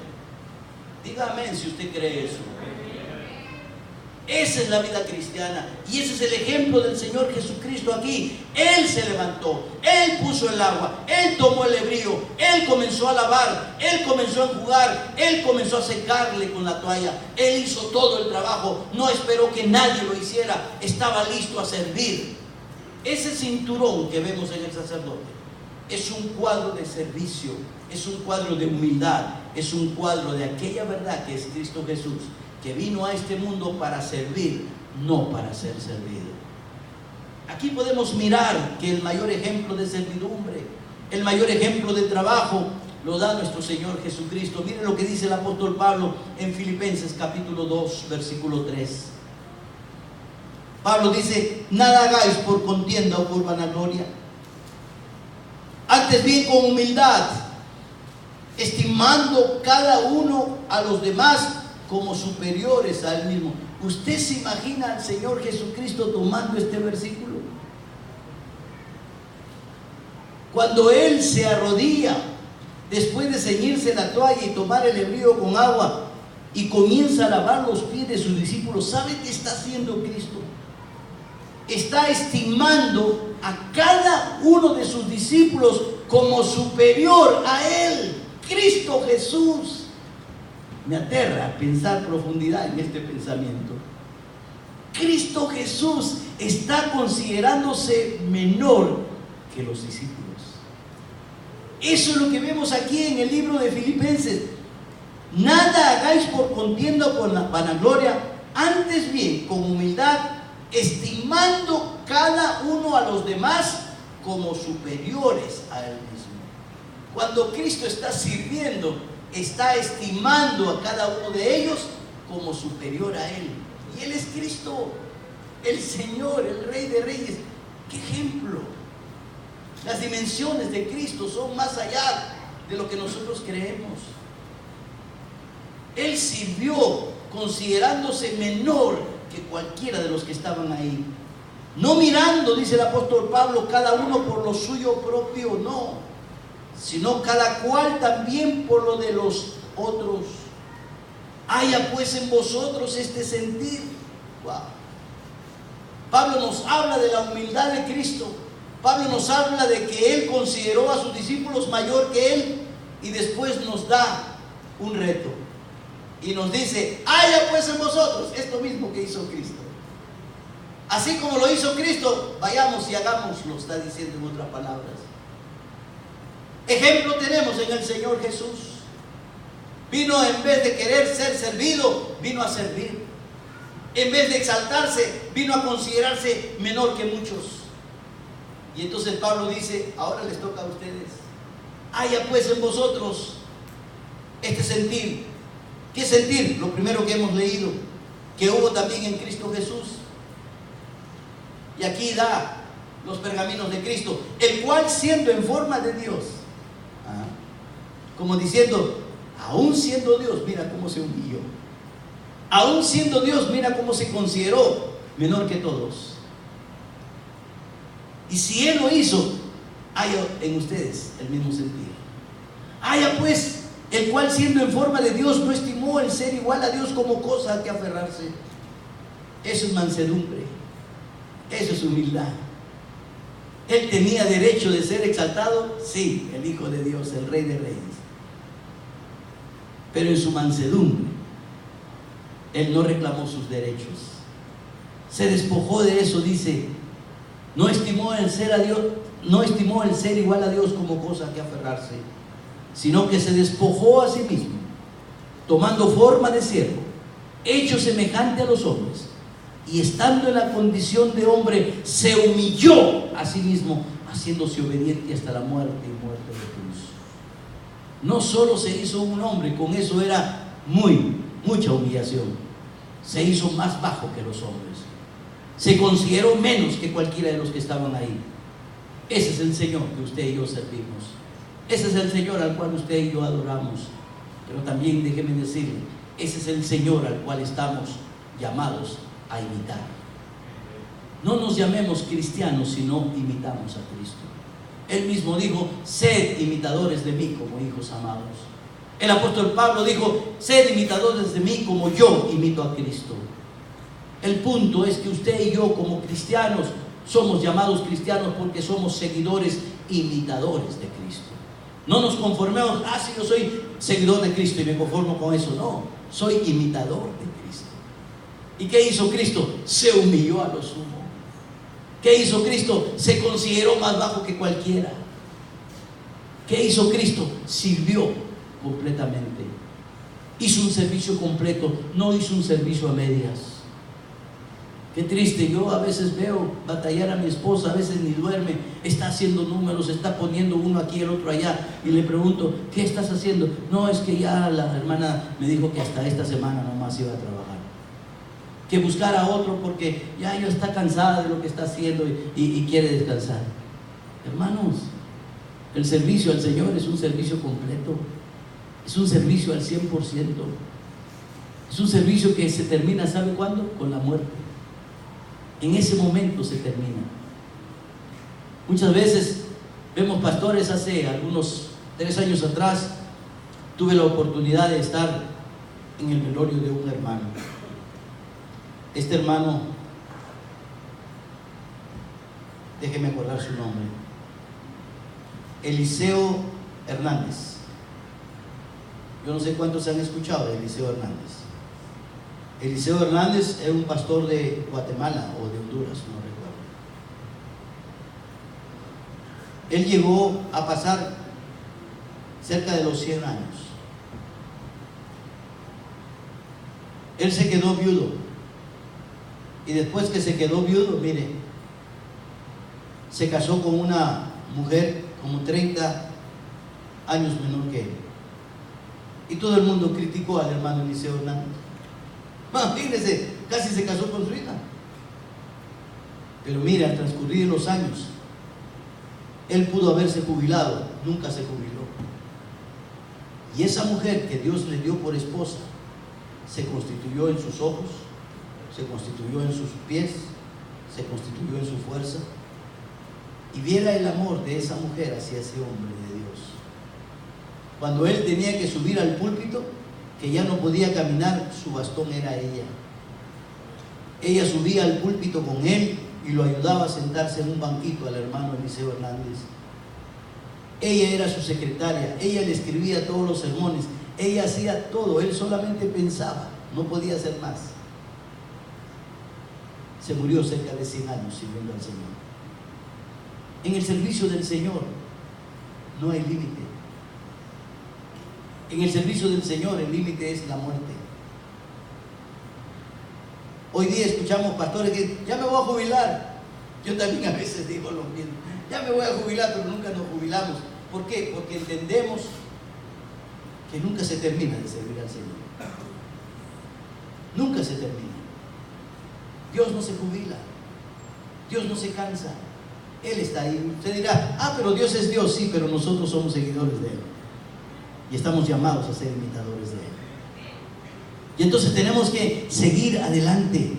Speaker 1: Dígame si usted cree eso. Esa es la vida cristiana y ese es el ejemplo del Señor Jesucristo aquí. Él se levantó, Él puso el agua, Él tomó el lebrillo, Él comenzó a lavar, Él comenzó a enjugar, Él comenzó a secarle con la toalla. Él hizo todo el trabajo, no esperó que nadie lo hiciera, estaba listo a servir. Ese cinturón que vemos en el sacerdote es un cuadro de servicio, es un cuadro de humildad, es un cuadro de aquella verdad que es Cristo Jesús, que vino a este mundo para servir, no para ser servido. Aquí podemos mirar que el mayor ejemplo de servidumbre, el mayor ejemplo de trabajo, lo da nuestro Señor Jesucristo. Miren lo que dice el apóstol Pablo en Filipenses capítulo 2, versículo 3. Pablo dice: nada hagáis por contienda o por vanagloria, antes bien con humildad, estimando cada uno a los demás como superiores a él mismo. ¿Usted se imagina al Señor Jesucristo tomando este versículo? Cuando Él se arrodilla, después de ceñirse la toalla y tomar el lebrillo con agua, y comienza a lavar los pies de sus discípulos, ¿sabe qué está haciendo Cristo? Está estimando a cada uno de sus discípulos como superior a Él, Cristo Jesús. Me aterra pensar profundidad en este pensamiento. Cristo Jesús está considerándose menor que los discípulos. Eso es lo que vemos aquí en el libro de Filipenses. Nada hagáis por contienda o por la vanagloria, antes bien con humildad, estimando cada uno a los demás como superiores a él mismo. Cuando Cristo está sirviendo, está estimando a cada uno de ellos como superior a Él. Y Él es Cristo, el Señor, el Rey de Reyes. ¡Qué ejemplo! Las dimensiones de Cristo son más allá de lo que nosotros creemos. Él sirvió considerándose menor que cualquiera de los que estaban ahí. No mirando, dice el apóstol Pablo, cada uno por lo suyo propio, no, sino cada cual también por lo de los otros. Haya pues en vosotros este sentir. Wow. Pablo nos habla de la humildad de Cristo. Pablo nos habla de que Él consideró a sus discípulos mayor que Él, y después nos da un reto y nos dice: haya pues en vosotros esto mismo que hizo Cristo. Así como lo hizo Cristo, vayamos y hagámoslo, está diciendo en otras palabras. Ejemplo tenemos en el Señor Jesús. Vino, en vez de querer ser servido, vino a servir. En vez de exaltarse, vino a considerarse menor que muchos. Y entonces Pablo dice: ahora les toca a ustedes. Haya pues en vosotros este sentir. ¿Qué sentir? Lo primero que hemos leído, que hubo también en Cristo Jesús. Y aquí da los pergaminos de Cristo, el cual, siendo en forma de Dios, como diciendo, aún siendo Dios, mira cómo se humilló. Aún siendo Dios, mira cómo se consideró menor que todos. Y si Él lo hizo, haya en ustedes el mismo sentir. Haya pues, el cual, siendo en forma de Dios, no estimó el ser igual a Dios como cosa a que aferrarse. Eso es mansedumbre. Eso es humildad. Él tenía derecho de ser exaltado, sí, el Hijo de Dios, el Rey de Reyes. Pero en su mansedumbre, Él no reclamó sus derechos. Se despojó de eso, dice. No estimó el ser a Dios, no estimó el ser igual a Dios como cosa a que aferrarse, sino que se despojó a sí mismo, tomando forma de siervo, hecho semejante a los hombres, y estando en la condición de hombre, se humilló a sí mismo, haciéndose obediente hasta la muerte y muerte de cruz. No solo se hizo un hombre, con eso era mucha humillación. Se hizo más bajo que los hombres. Se consideró menos que cualquiera de los que estaban ahí. Ese es el Señor que usted y yo servimos. Ese es el Señor al cual usted y yo adoramos. Pero también déjeme decirle, ese es el Señor al cual estamos llamados a imitar. No nos llamemos cristianos si no imitamos a Cristo. Él mismo dijo: sed imitadores de mí como hijos amados. El apóstol Pablo dijo: sed imitadores de mí como yo imito a Cristo. El punto es que usted y yo, como cristianos, somos llamados cristianos porque somos seguidores, imitadores de Cristo. No nos conformemos: sí, yo soy seguidor de Cristo y me conformo con eso. No, soy imitador de Cristo. ¿Y qué hizo Cristo? Se humilló a lo sumo. ¿Qué hizo Cristo? Se consideró más bajo que cualquiera. ¿Qué hizo Cristo? Sirvió completamente. Hizo un servicio completo, no hizo un servicio a medias. Qué triste, yo a veces veo batallar a mi esposa, a veces ni duerme, está haciendo números, está poniendo uno aquí, el otro allá, y le pregunto: ¿qué estás haciendo? No, es que ya la hermana me dijo que hasta esta semana nomás iba a trabajar, que buscara otro porque ya ella está cansada de lo que está haciendo y quiere descansar. Hermanos, el servicio al Señor es un servicio completo, es un servicio al 100%, es un servicio que se termina, ¿sabe cuándo? Con la muerte. En ese momento se termina. Muchas veces vemos pastores. Hace algunos 3 años atrás tuve la oportunidad de estar en el velorio de un hermano. Este hermano, déjeme acordar su nombre, Eliseo Hernández. Yo no sé cuántos han escuchado de Eliseo Hernández. Eliseo Hernández era un pastor de Guatemala o de Honduras, no recuerdo. Él llegó a pasar cerca de los 100 años. Él se quedó viudo. Y después que se quedó viudo, mire, se casó con una mujer como 30 años menor que él. Y todo el mundo criticó al hermano Eliseo Hernández. Fíjense, casi se casó con su hija. Pero mira, al transcurrir los años, él pudo haberse jubilado, nunca se jubiló. Y esa mujer que Dios le dio por esposa se constituyó en sus ojos, se constituyó en sus pies, se constituyó en su fuerza. Y viera el amor de esa mujer hacia ese hombre de Dios. Cuando él tenía que subir al púlpito, que ya no podía caminar, su bastón era ella. Ella subía al púlpito con él y lo ayudaba a sentarse en un banquito al hermano Eliseo Hernández. Ella era su secretaria, ella le escribía todos los sermones, ella hacía todo, él solamente pensaba, no podía hacer más. Se murió cerca de 100 años sirviendo al Señor. En el servicio del Señor no hay límite. En el servicio del Señor el límite es la muerte. Hoy día escuchamos pastores que ya me voy a jubilar. Yo también a veces digo lo mismo. Ya me voy a jubilar, pero nunca nos jubilamos. ¿Por qué? Porque entendemos que nunca se termina de servir al Señor. Nunca se termina. Dios no se jubila. Dios no se cansa. Él está ahí. Usted dirá, pero Dios es Dios. Sí, pero nosotros somos seguidores de Él. Y estamos llamados a ser imitadores de Él. Y entonces tenemos que seguir adelante.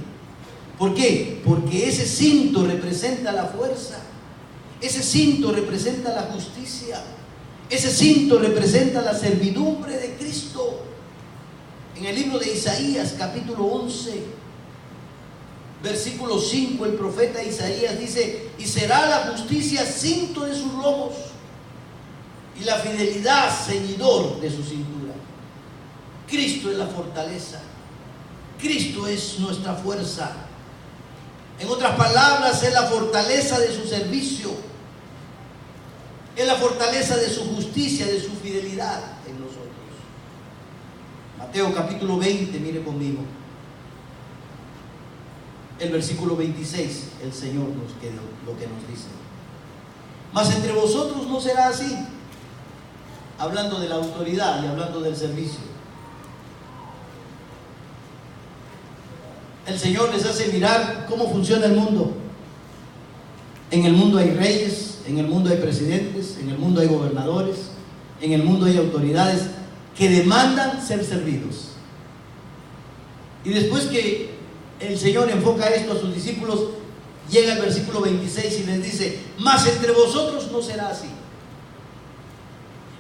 Speaker 1: ¿Por qué? Porque ese cinto representa la fuerza. Ese cinto representa la justicia. Ese cinto representa la servidumbre de Cristo. En el libro de Isaías, capítulo 11, versículo 5, el profeta Isaías dice: y será la justicia cinto de sus lomos y la fidelidad ceñidor de su cintura. Cristo es la fortaleza. Cristo es nuestra fuerza. En otras palabras, es la fortaleza de su servicio. Es la fortaleza de su justicia, de su fidelidad en nosotros. Mateo capítulo 20, mire conmigo. El versículo 26, el Señor lo que nos dice: mas entre vosotros no será así. Hablando de la autoridad y hablando del servicio. El Señor les hace mirar cómo funciona el mundo. En el mundo hay reyes, en el mundo hay presidentes, en el mundo hay gobernadores, en el mundo hay autoridades que demandan ser servidos. Y después que el Señor enfoca esto a sus discípulos, llega el versículo 26 y les dice: mas entre vosotros no será así.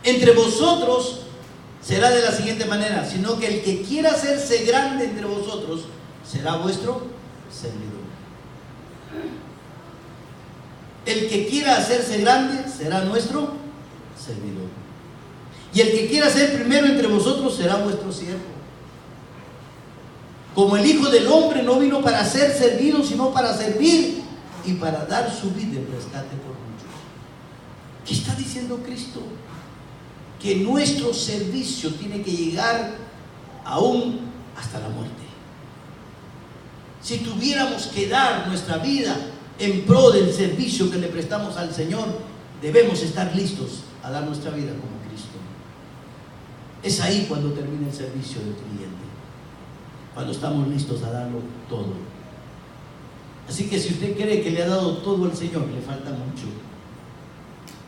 Speaker 1: Entre vosotros será de la siguiente manera, sino que el que quiera hacerse grande entre vosotros será vuestro servidor. El que quiera hacerse grande será nuestro servidor. Y el que quiera ser primero entre vosotros será vuestro siervo. Como el Hijo del Hombre no vino para ser servido, sino para servir y para dar su vida en rescate por muchos. ¿Qué está diciendo Cristo? Que nuestro servicio tiene que llegar aún hasta la muerte. Si tuviéramos que dar nuestra vida en pro del servicio que le prestamos al Señor, debemos estar listos a dar nuestra vida como Cristo. Es ahí cuando termina el servicio del creyente, cuando estamos listos a darlo todo. Así que si usted cree que le ha dado todo al Señor, le falta mucho.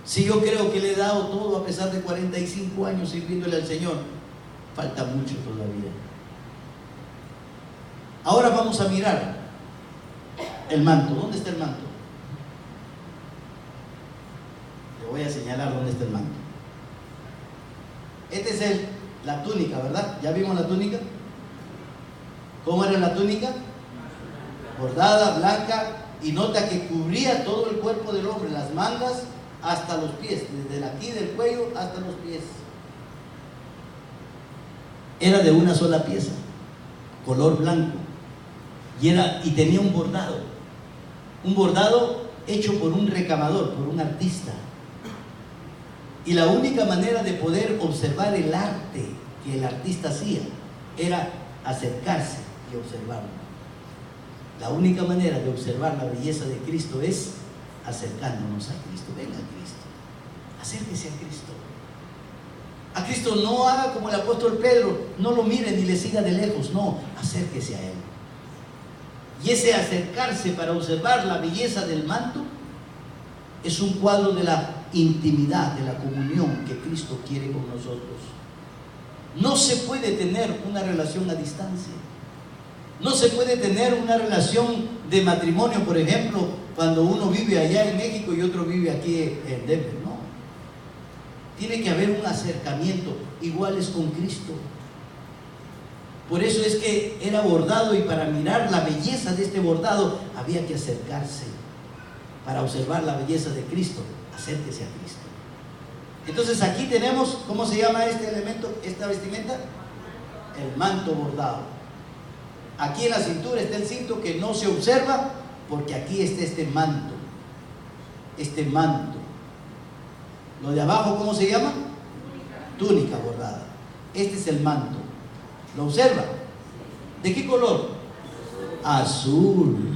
Speaker 1: Si yo creo que le he dado todo a pesar de 45 años sirviéndole al Señor, falta mucho todavía. Ahora vamos a mirar el manto. ¿Dónde está el manto? Le voy a señalar dónde está el manto. Este es la túnica, ¿verdad? ¿Ya vimos la túnica? ¿Cómo era la túnica? Bordada, blanca, y nota que cubría todo el cuerpo del hombre, las mangas hasta los pies, desde aquí del cuello hasta los pies. Era de una sola pieza, color blanco, y tenía un bordado hecho por un recamador, por un artista. Y la única manera de poder observar el arte que el artista hacía era acercarse y observarlo. La única manera de observar la belleza de Cristo es acercándonos a Cristo. Venga a Cristo, acérquese a Cristo. A Cristo no haga como el apóstol Pedro, no lo mire ni le siga de lejos, no, acérquese a Él. Y ese acercarse para observar la belleza del manto es un cuadro de la intimidad, de la comunión que Cristo quiere con nosotros. No se puede tener una relación a distancia. No se puede tener una relación de matrimonio, por ejemplo, cuando uno vive allá en México y otro vive aquí en Denver. No. Tiene que haber un acercamiento. Igual es con Cristo. Por eso es que era bordado, y para mirar la belleza de este bordado había que acercarse. Para observar la belleza de Cristo, acérquese a Cristo. Entonces aquí tenemos, ¿cómo se llama este elemento, esta vestimenta? El manto bordado. Aquí en la cintura está el cinto que no se observa, porque aquí está este manto. Este manto. Lo de abajo, ¿cómo se llama? Túnica bordada. Este es el manto. ¿Lo observa? ¿De qué color? Azul.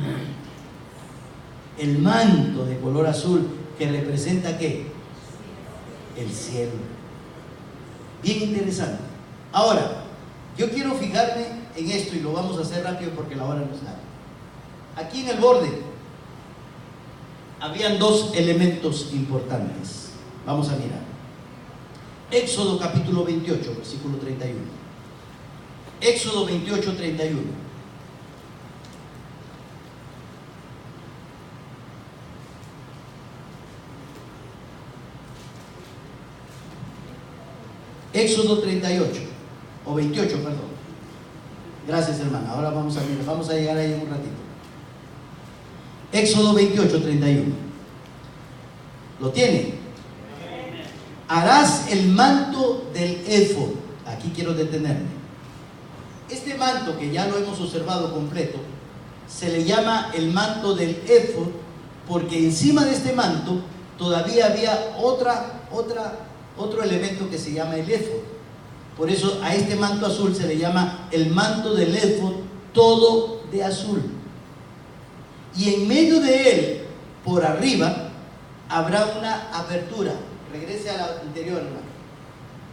Speaker 1: El manto de color azul, que representa ¿qué? El cielo. Bien interesante. Ahora, yo quiero fijarme en esto, y lo vamos a hacer rápido porque la hora nos da. Aquí en el borde habían dos elementos importantes. Vamos a mirar. Éxodo capítulo 28, versículo 31. Éxodo 28, 31. Éxodo 38, o 28, perdón. Gracias, hermana. Ahora vamos a mirar, vamos a llegar ahí en un ratito. Éxodo 28, 31. ¿Lo tiene? Harás el manto del éfod. Aquí quiero detenerme. Este manto, que ya lo hemos observado completo, se le llama el manto del éfod, porque encima de este manto todavía había otro elemento que se llama el éfod. Por eso a este manto azul se le llama el manto del éfod, todo de azul. Y en medio de él, por arriba, habrá una abertura. Regrese a la anterior, hermano.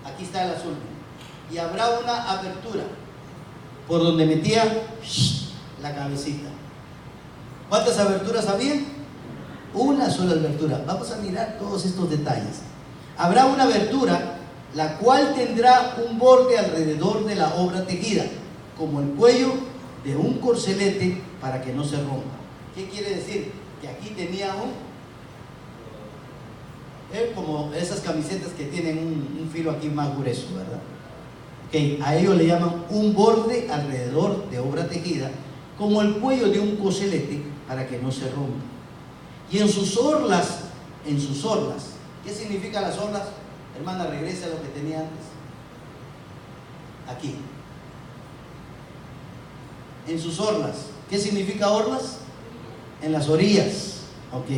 Speaker 1: Aquí está el azul. Y habrá una abertura por donde metía la cabecita. ¿Cuántas aberturas había? Una sola abertura. Vamos a mirar todos estos detalles. Habrá una abertura, la cual tendrá un borde alrededor de la obra tejida, como el cuello de un corcelete, para que no se rompa. ¿Qué quiere decir? Que aquí tenía como esas camisetas que tienen un filo aquí más grueso, ¿verdad? Okay, a ellos le llaman un borde alrededor de obra tejida, como el cuello de un corcelete, para que no se rompa. Y en sus orlas, ¿qué significan las orlas? Hermana, regrese a lo que tenía antes. Aquí. En sus orlas. ¿Qué significa orlas? En las orillas. Ok.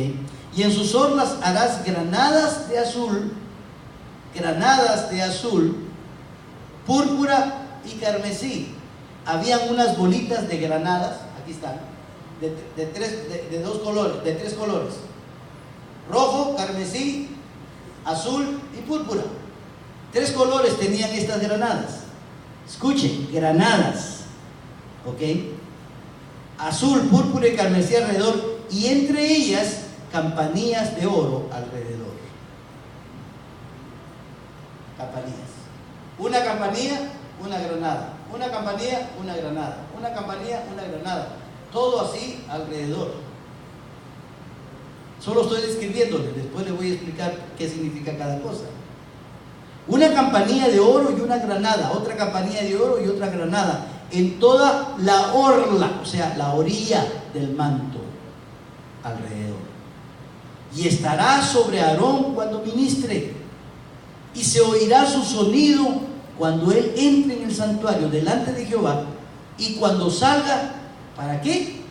Speaker 1: Y en sus orlas harás granadas de azul, púrpura y carmesí. Habían unas bolitas de granadas, aquí están, de tres colores: rojo, carmesí, azul y púrpura. 3 colores tenían estas granadas. Escuchen, granadas, ¿ok? Azul, púrpura y carmesí alrededor, y entre ellas campanillas de oro alrededor. Campanillas. Una campanilla, una granada. Una campanilla, una granada. Una campanilla, una granada. Todo así alrededor. Solo estoy describiéndole, después le voy a explicar qué significa cada cosa. Una campanilla de oro y una granada, otra campanilla de oro y otra granada, en toda la orla, o sea, la orilla del manto, alrededor. Y estará sobre Aarón cuando ministre, y se oirá su sonido cuando él entre en el santuario delante de Jehová, y cuando salga, ¿para qué?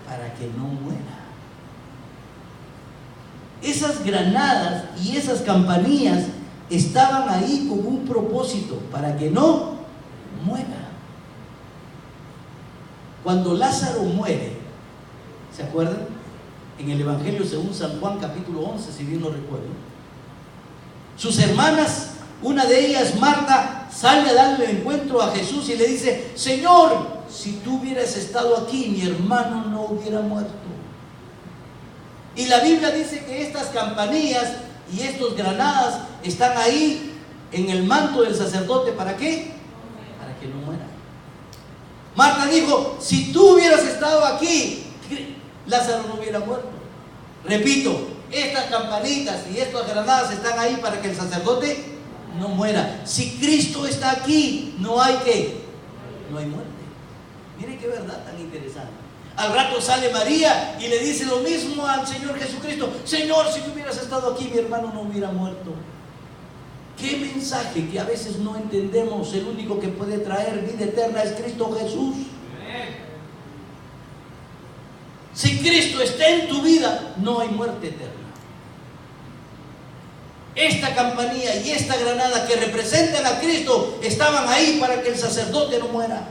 Speaker 1: Para que no muera. Esas granadas y esas campanillas estaban ahí con un propósito, para que no muera. Cuando Lázaro muere, ¿se acuerdan? En el Evangelio según San Juan capítulo 11, si bien no recuerdo, sus hermanas, una de ellas, Marta, sale a darle el encuentro a Jesús y le dice: Señor, si tú hubieras estado aquí, mi hermano no hubiera muerto. Y la Biblia dice que estas campanillas y estos granadas están ahí en el manto del sacerdote. ¿Para qué? Para que no muera. Marta dijo: si tú hubieras estado aquí, Lázaro no hubiera muerto. Repito, estas campanitas y estas granadas están ahí para que el sacerdote no muera. Si Cristo está aquí, no hay que no hay muerte. Mire qué verdad tan interesante. Al rato sale María y le dice lo mismo al Señor Jesucristo: Señor, si tú hubieras estado aquí, mi hermano no hubiera muerto. Qué mensaje que a veces no entendemos. El único que puede traer vida eterna es Cristo Jesús. Si Cristo está en tu vida, no hay muerte eterna. Esta campanilla y esta granada que representan a Cristo estaban ahí para que el sacerdote no muera.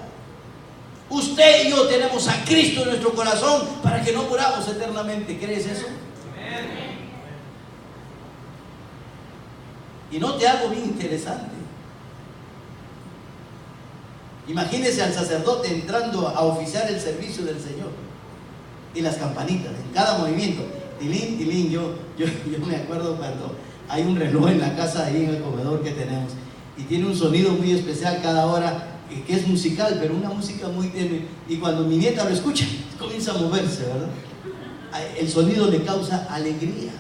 Speaker 1: Usted y yo tenemos a Cristo en nuestro corazón para que no muramos eternamente. ¿Crees eso? Y note algo bien interesante. Imagínese al sacerdote entrando a oficiar el servicio del Señor. Y las campanitas en cada movimiento. Tilín, tilín. Yo me acuerdo cuando hay un reloj en la casa, ahí en el comedor que tenemos, y tiene un sonido muy especial cada hora, que es musical, pero una música muy tenue. Y cuando mi nieta lo escucha, comienza a moverse, ¿verdad? El sonido le causa alegría.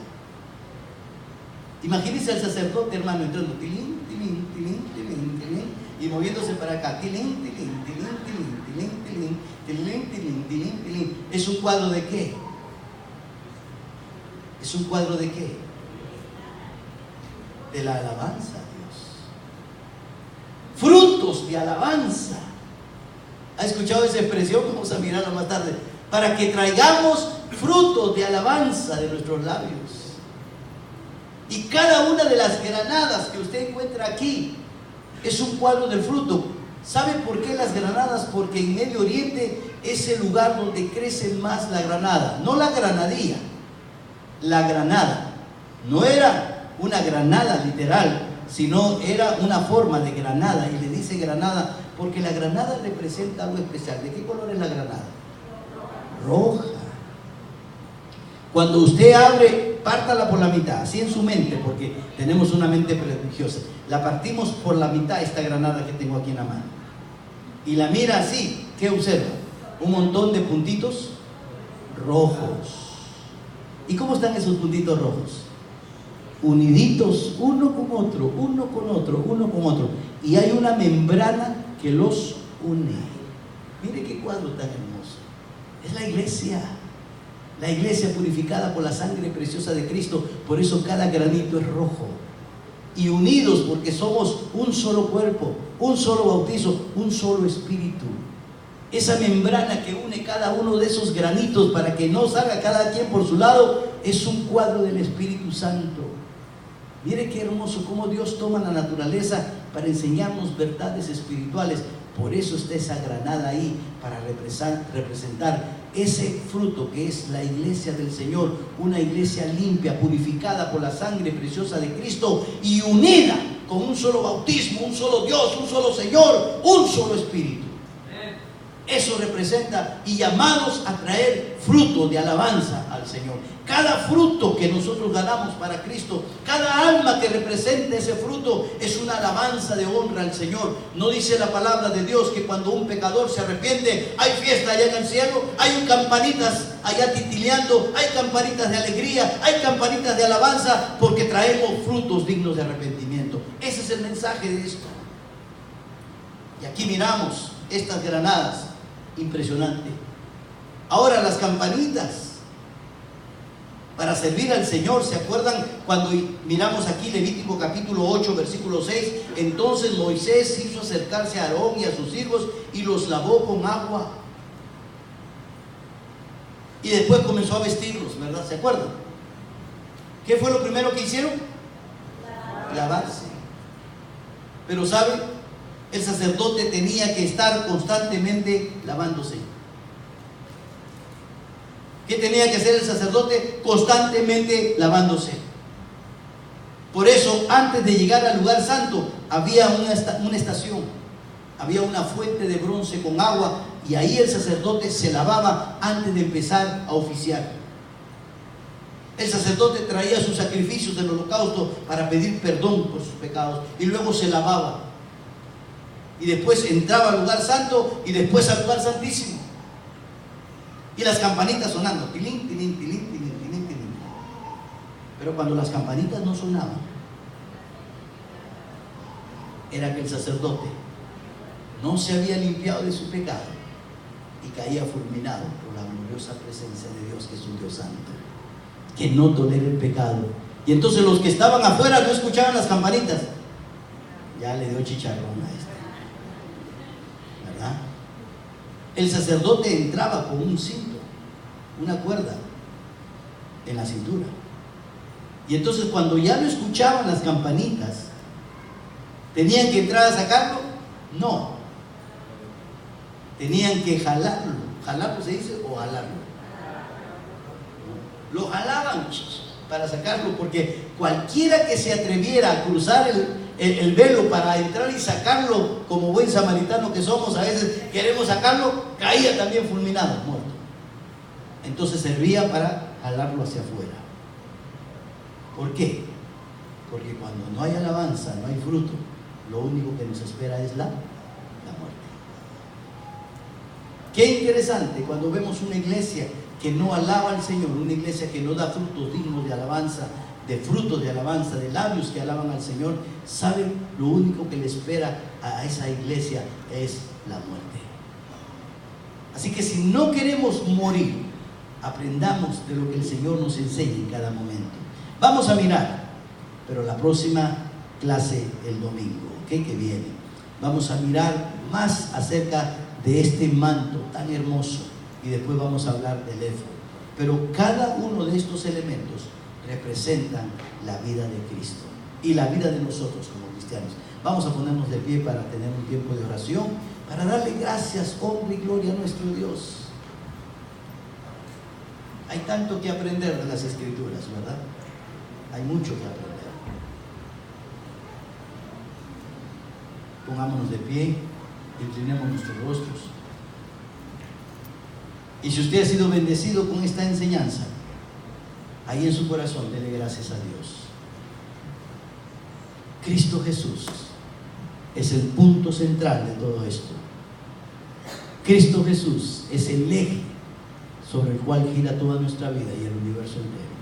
Speaker 1: Imagínese al sacerdote, hermano, entrando, tilín, tilín, tilín, tilín, tilín, y moviéndose para acá, tilín, tilín, tilín, tilín, tilín, tilín, tilín, tilín, tilín, tilín. ¿Es un cuadro de qué? ¿Es un cuadro de qué? De la alabanza a Dios. Frutos de alabanza. ¿Ha escuchado esa expresión? Vamos a mirarla más tarde. Para que traigamos frutos de alabanza de nuestros labios. Y cada una de las granadas que usted encuentra aquí es un cuadro del fruto. ¿Sabe por qué las granadas? Porque en Medio Oriente es el lugar donde crece más la granada. No la granadilla, la granada. No era una granada literal, sino era una forma de granada. Y le dice granada porque la granada representa algo especial. ¿De qué color es la granada? Roja. Cuando usted abre, pártala por la mitad, así en su mente, porque tenemos una mente religiosa. La partimos por la mitad, esta granada que tengo aquí en la mano. Y la mira así, ¿qué observa? Un montón de puntitos rojos. ¿Y cómo están esos puntitos rojos? Uniditos uno con otro, uno con otro, uno con otro. Y hay una membrana que los une. Mire qué cuadro tan hermoso. Es la iglesia. La iglesia purificada por la sangre preciosa de Cristo. Por eso cada granito es rojo. Y unidos porque somos un solo cuerpo, un solo bautizo, un solo espíritu. Esa membrana que une cada uno de esos granitos para que no salga cada quien por su lado, es un cuadro del Espíritu Santo. Mire qué hermoso cómo Dios toma la naturaleza para enseñarnos verdades espirituales. Por eso está esa granada ahí, para representar ese fruto que es la iglesia del Señor, una iglesia limpia, purificada por la sangre preciosa de Cristo y unida con un solo bautismo, un solo Dios, un solo Señor, un solo Espíritu. Eso representa, y llamados a traer fruto de alabanza al Señor. Cada fruto que nosotros ganamos para Cristo, cada alma que representa ese fruto es una alabanza de honra al Señor. ¿No dice la palabra de Dios que cuando un pecador se arrepiente, hay fiesta allá en el cielo? Hay campanitas allá titileando, hay campanitas de alegría, hay campanitas de alabanza, porque traemos frutos dignos de arrepentimiento. Ese es el mensaje de esto. Y aquí miramos estas granadas. Impresionante. Ahora las campanitas para servir al Señor. ¿Se acuerdan cuando miramos aquí Levítico capítulo 8 versículo 6? Entonces Moisés hizo acercarse a Aarón y a sus hijos y los lavó con agua. Y después comenzó a vestirlos, ¿verdad? ¿Se acuerdan? ¿Qué fue lo primero que hicieron? Lavarse. Pero ¿saben? El sacerdote tenía que estar constantemente lavándose. ¿Qué tenía que hacer el sacerdote? Constantemente lavándose. Por eso, antes de llegar al lugar santo, había una estación, había una fuente de bronce con agua, y ahí el sacerdote se lavaba antes de empezar a oficiar. El sacerdote traía sus sacrificios del holocausto para pedir perdón por sus pecados, y luego se lavaba. Y después entraba al lugar santo y después al lugar santísimo. Y las campanitas sonando, tilín, tilín, tilín, tilín, tilín, tilín. Pero cuando las campanitas no sonaban, era que el sacerdote no se había limpiado de su pecado y caía fulminado por la gloriosa presencia de Dios, que es un Dios santo, que no tolera el pecado. Y entonces los que estaban afuera no escuchaban las campanitas. Ya le dio chicharrón a este, ¿verdad? El sacerdote entraba con un cinto, una cuerda en la cintura. Y entonces cuando ya no escuchaban las campanitas, ¿tenían que entrar a sacarlo? No. Tenían que jalarlo. ¿Jalarlo se dice o jalarlo? Lo jalaban para sacarlo, porque cualquiera que se atreviera a cruzar el velo para entrar y sacarlo, como buen samaritano que somos, a veces queremos sacarlo, caía también fulminado, muerto. Entonces servía para jalarlo hacia afuera. ¿Por qué? Porque cuando no hay alabanza, no hay fruto, lo único que nos espera es la muerte. Qué interesante cuando vemos una iglesia que no alaba al Señor, una iglesia que no da frutos dignos de alabanza, de frutos de alabanza, de labios que alaban al Señor. ¿Saben? Lo único que le espera a esa iglesia es la muerte. Así que si no queremos morir, aprendamos de lo que el Señor nos enseña en cada momento. Vamos a mirar, pero la próxima clase el domingo, ¿ok? Que viene, vamos a mirar más acerca de este manto tan hermoso, y después vamos a hablar del éfod. Pero cada uno de estos elementos representan la vida de Cristo y la vida de nosotros como cristianos. Vamos a ponernos de pie para tener un tiempo de oración, para darle gracias, honra y gloria a nuestro Dios. Hay tanto que aprender de las Escrituras, ¿verdad? Hay mucho que aprender. Pongámonos de pie, inclinemos nuestros rostros. Y si usted ha sido bendecido con esta enseñanza, ahí en su corazón, dele gracias a Dios. Cristo Jesús es el punto central de todo esto. Cristo Jesús es el eje sobre el cual gira toda nuestra vida y el universo entero.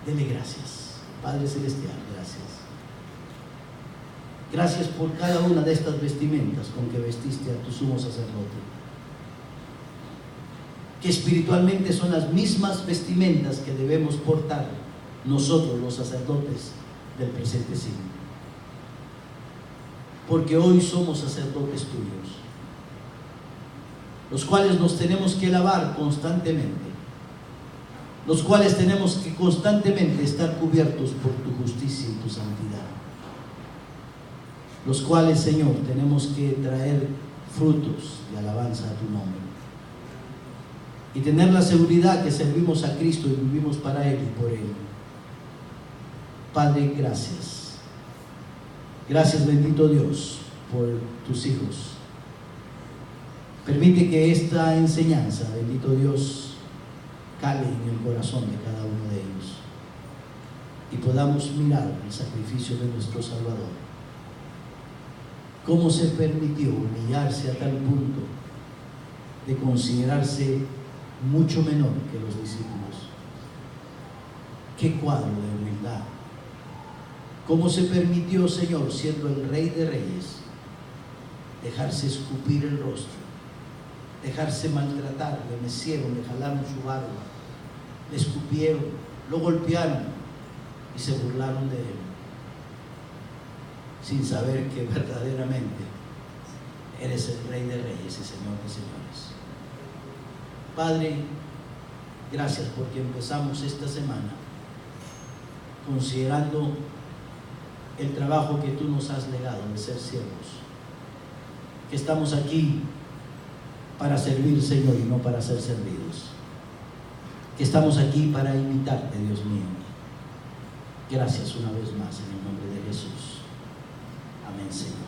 Speaker 1: Dele gracias, Padre Celestial, gracias. Gracias por cada una de estas vestimentas con que vestiste a tu sumo sacerdote, que espiritualmente son las mismas vestimentas que debemos portar nosotros los sacerdotes del presente siglo, porque hoy somos sacerdotes tuyos, los cuales nos tenemos que lavar constantemente, los cuales tenemos que constantemente estar cubiertos por tu justicia y tu santidad, los cuales, Señor, tenemos que traer frutos de alabanza a tu nombre y tener la seguridad que servimos a Cristo y vivimos para Él y por Él. Padre, gracias. Gracias, bendito Dios, por tus hijos. Permite que esta enseñanza, bendito Dios, cale en el corazón de cada uno de ellos y podamos mirar el sacrificio de nuestro Salvador, cómo se permitió humillarse a tal punto de considerarse mucho menor que los discípulos. Qué cuadro de humildad. Cómo se permitió, Señor, siendo el Rey de Reyes, dejarse escupir el rostro, dejarse maltratar, le mecieron, le jalaron su barba, le escupieron, lo golpearon y se burlaron de él, sin saber que verdaderamente eres el Rey de Reyes y Señor de Señores. Padre, gracias porque empezamos esta semana considerando el trabajo que tú nos has legado de ser siervos, que estamos aquí para servir, Señor, y no para ser servidos, que estamos aquí para imitarte, Dios mío. Gracias una vez más en el nombre de Jesús. Amén, Señor.